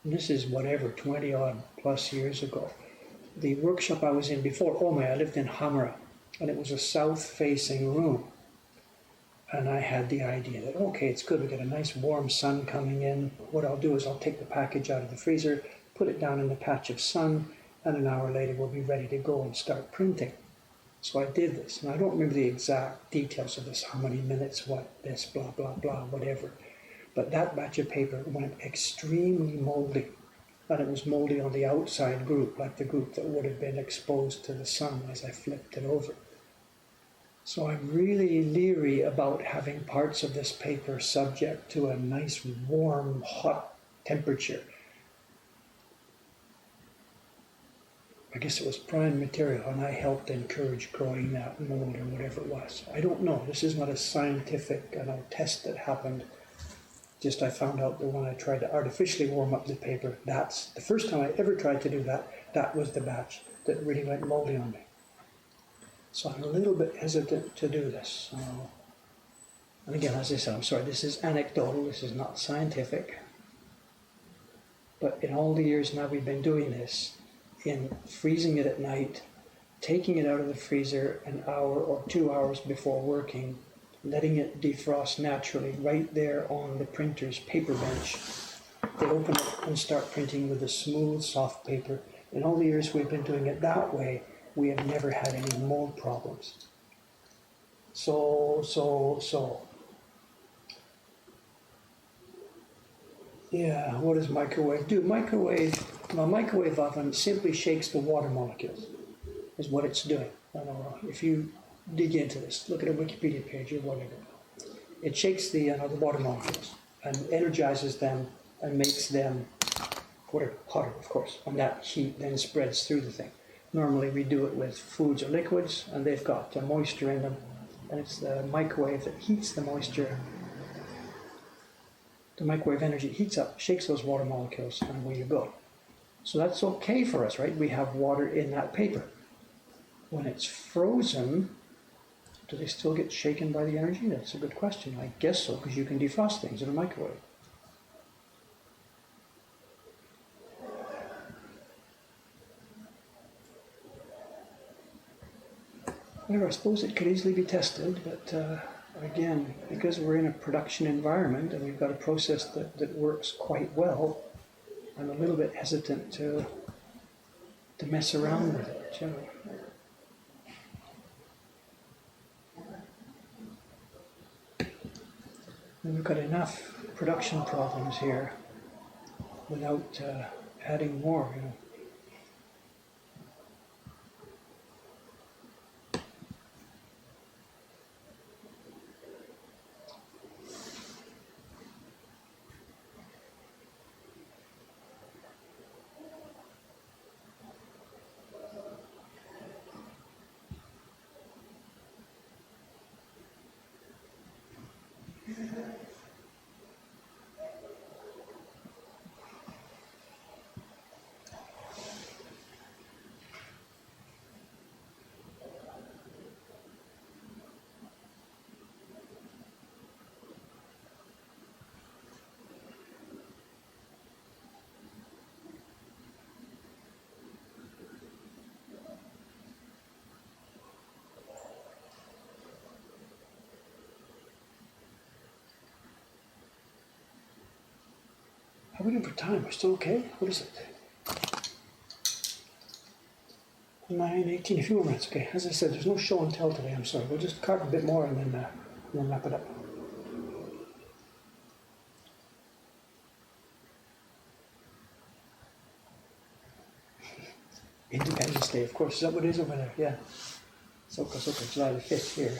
and this is whatever, 20 odd plus years ago, the workshop I was in before, I lived in Hamara, and it was a south-facing room. And I had the idea that, okay, it's good, we get a nice warm sun coming in. What I'll do is I'll take the package out of the freezer, put it down in the patch of sun, and an hour later we'll be ready to go and start printing. So I did this, and I don't remember the exact details of this, how many minutes, what, this, blah, blah, blah, whatever. But that batch of paper went extremely moldy. And it was moldy on the outside group, like the group that would have been exposed to the sun as I flipped it over. So I'm really leery about having parts of this paper subject to a nice, warm, hot temperature. I guess it was prime material, and I helped encourage growing that mold or whatever it was. I don't know. This is not a scientific test that happened. Just I found out that when I tried to artificially warm up the paper, that's the first time I ever tried to do that. That was the batch that really went moldy on me. So I'm a little bit hesitant to do this. And again, as I said, I'm sorry, this is anecdotal. This is not scientific. But in all the years now we've been doing this, in freezing it at night, taking it out of the freezer an hour or 2 hours before working, letting it defrost naturally right there on the printer's paper bench. They open it and start printing with a smooth, soft paper. In all the years we've been doing it that way, we have never had any mold problems. So. Yeah, what does microwave do? A microwave oven simply shakes the water molecules, is what it's doing. I don't know, if you dig into this, look at a Wikipedia page or whatever. It shakes the water molecules and energizes them and makes them hotter, of course. And that heat then spreads through the thing. Normally we do it with foods or liquids, and they've got moisture in them, and it's the microwave that heats the moisture. The microwave energy heats up, shakes those water molecules, and away you go. So that's okay for us, right? We have water in that paper. When it's frozen, do they still get shaken by the energy? That's a good question. I guess so, because you can defrost things in a microwave. Well, I suppose it could easily be tested, but again, because we're in a production environment and we've got a process that works quite well, I'm a little bit hesitant to mess around with it. And we've got enough production problems here without adding more. How are we doing for time? We're still okay? What is it? 9, 18, a few more minutes. Okay, as I said, there's no show and tell today, I'm sorry. We'll just carve a bit more and then wrap it up. Independence Day, of course. Is that what it is over there? Yeah. Soka, July the 5th here.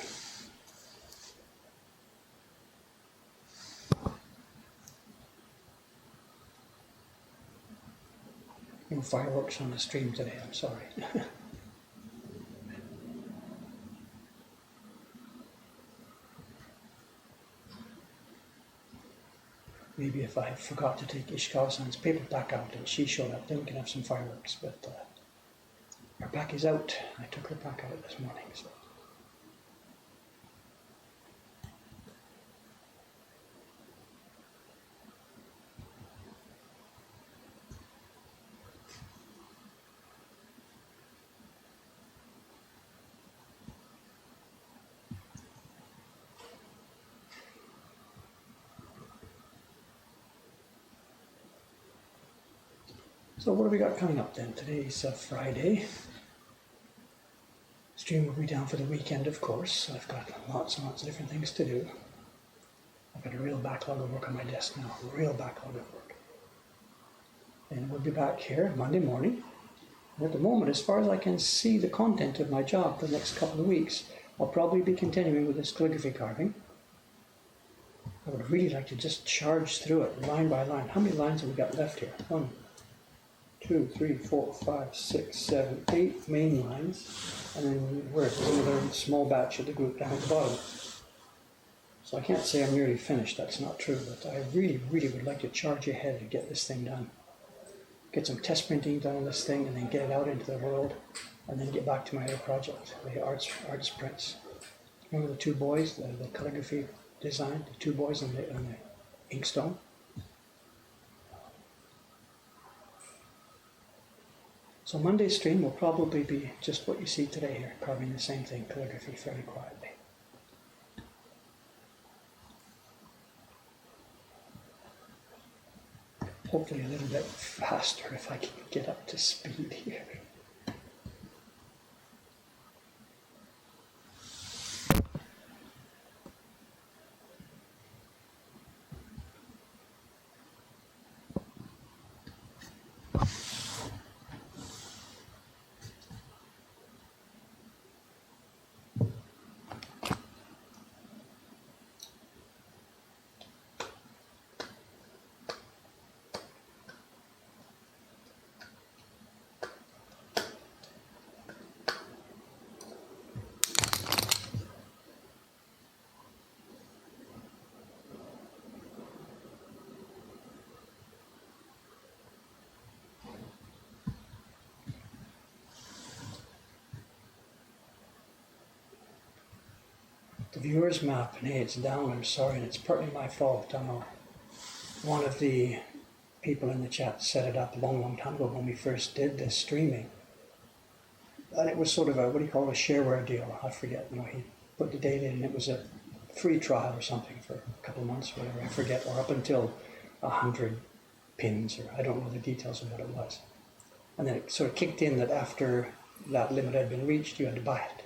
No fireworks on the stream today, I'm sorry. Maybe if I forgot to take Ishikawa-san's paper pack out and she showed up, then we can have some fireworks. But her pack is out. I took her pack out this morning. So. So what have we got coming up then? Today's Friday. Stream will be down for the weekend, of course. I've got lots and lots of different things to do. I've got a real backlog of work on my desk now, a real backlog of work. And we'll be back here Monday morning. And at the moment, as far as I can see the content of my job for the next couple of weeks, I'll probably be continuing with this calligraphy carving. I would really like to just charge through it line by line. How many lines have we got left here? 1, 2, 3, 4, 5, 6, 7, 8 main lines, and then where's another small batch of the group down at the bottom. So I can't say I'm nearly finished, that's not true, but I really, really would like to charge ahead to get this thing done. Get some test printing done on this thing, and then get it out into the world, and then get back to my other project, the arts prints. Remember the two boys, the calligraphy design, the two boys on the inkstone? So Monday's stream will probably be just what you see today here, carving the same thing, calligraphy, fairly quietly. Hopefully a little bit faster if I can get up to speed here. The viewer's map, and hey, it's down, I'm sorry, and it's partly my fault. I know one of the people in the chat set it up a long, long time ago when we first did this streaming. And it was sort of a, what do you call it, a shareware deal, I forget, he put the data in, it was a free trial or something for a couple of months, whatever, I forget, or up until 100 pins, or I don't know the details of what it was. And then it sort of kicked in that after that limit had been reached, you had to buy it.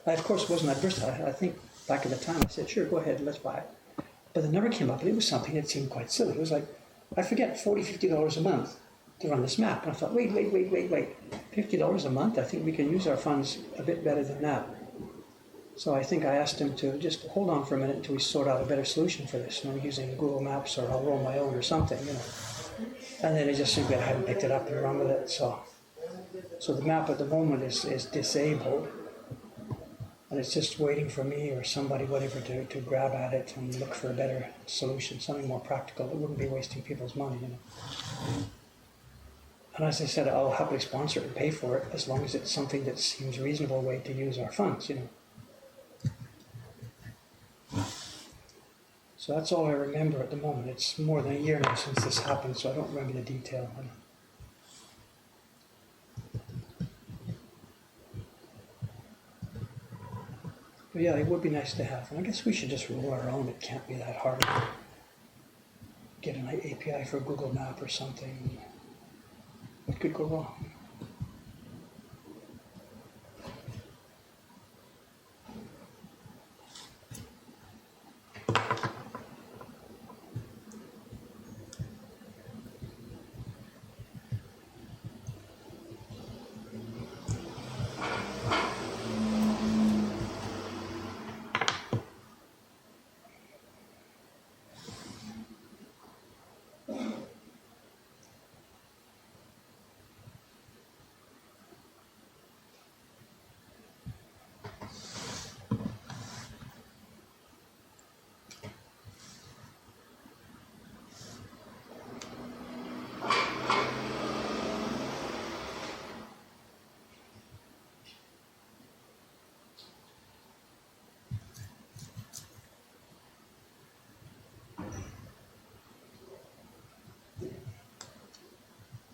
And I, of course, wasn't adverse to it. I think back at the time I said, sure, go ahead, let's buy it. But the number came up, and it was something that seemed quite silly. It was like, I forget, $40, $50 a month to run this map. And I thought, wait, $50 a month? I think we can use our funds a bit better than that. So I think I asked him to just hold on for a minute until we sort out a better solution for this. Using Google Maps, or I'll roll my own or something, And then it just simply, I hadn't picked it up and run with it. So the map at the moment is disabled. And it's just waiting for me or somebody, whatever, to grab at it and look for a better solution, something more practical that wouldn't be wasting people's money, And as I said, I'll happily sponsor it and pay for it as long as it's something that seems a reasonable way to use our funds, So that's all I remember at the moment. It's more than a year now since this happened, so I don't remember the detail. But yeah, it would be nice to have. And I guess we should just roll our own. It can't be that hard. Get an API for Google Map or something. What could go wrong?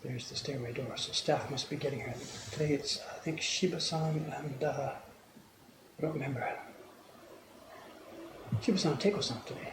There's the stairway door, so staff must be getting here. Today it's, I think, Shiba-san and, I don't remember. Shiba-san and Teiko-san today.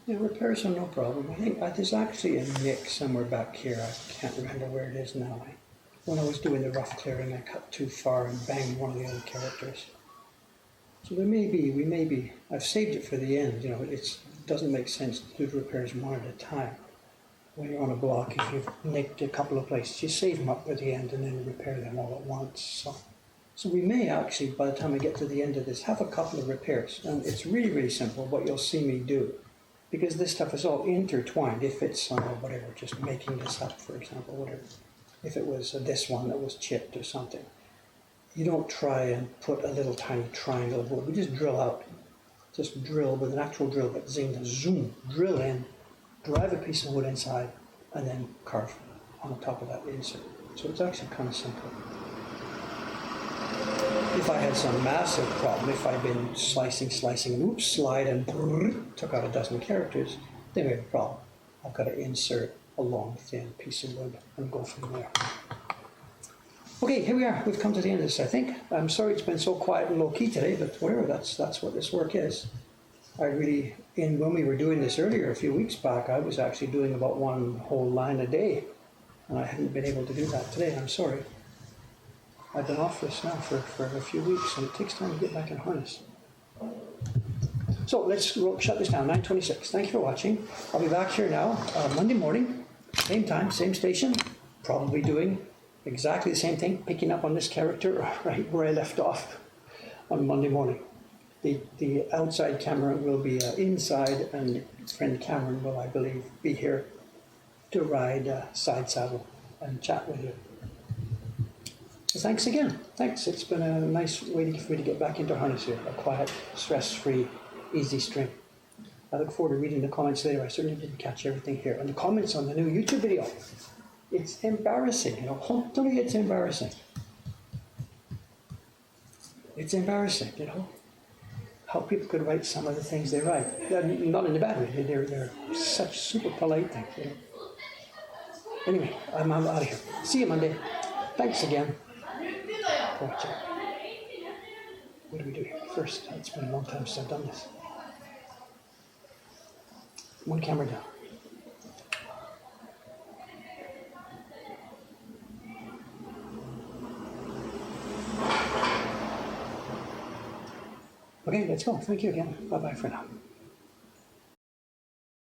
Yeah, repairs are no problem. I think there's actually a nick somewhere back here. I can't remember where it is now. When I was doing the rough clearing, I cut too far and banged one of the other characters. So we may be. I've saved it for the end. You know, it doesn't make sense to do repairs one at a time. When you're on a block, if you've nicked a couple of places, you save them up for the end and then repair them all at once. So we may actually, by the time we get to the end of this, have a couple of repairs. And it's really, really simple what you'll see me do. Because this stuff is all intertwined. If it's, whatever, just making this up, for example, whatever. If it was this one that was chipped or something. You don't try and put a little tiny triangle of wood. We just drill out. Just drill with an actual drill, but zoom, drill in, drive a piece of wood inside, and then carve on top of that insert. So it's actually kind of simple. If I had some massive problem, if I'd been slicing, oops, slide, and took out a dozen characters, then we have a problem. I've got to insert a long, thin piece of wood and go from there. Okay, here we are. We've come to the end of this, I think. I'm sorry it's been so quiet and low-key today, but whatever, that's what this work is. When we were doing this earlier, a few weeks back, I was actually doing about one whole line a day, and I hadn't been able to do that today. I'm sorry. I've been off this now for a few weeks, and it takes time to get back in harness. So let's shut this down, 9:26. Thank you for watching. I'll be back here now Monday morning, same time, same station, probably doing exactly the same thing, picking up on this character right where I left off on Monday morning. The outside camera will be inside, and friend Cameron will, I believe, be here to ride side saddle and chat with you. So thanks again. Thanks. It's been a nice way for me to get back into harness here. A quiet, stress-free, easy stream. I look forward to reading the comments later. I certainly didn't catch everything here. And the comments on the new YouTube video. It's embarrassing. Totally it's embarrassing. It's embarrassing, how people could write some of the things they write. Not in a bad way. They're such super polite things, Anyway, I'm out of here. See you Monday. Thanks again. Watch it. What do we do here? First, it's been a long time since I've done this. One camera down. Okay, let's go. Thank you again. Bye-bye for now.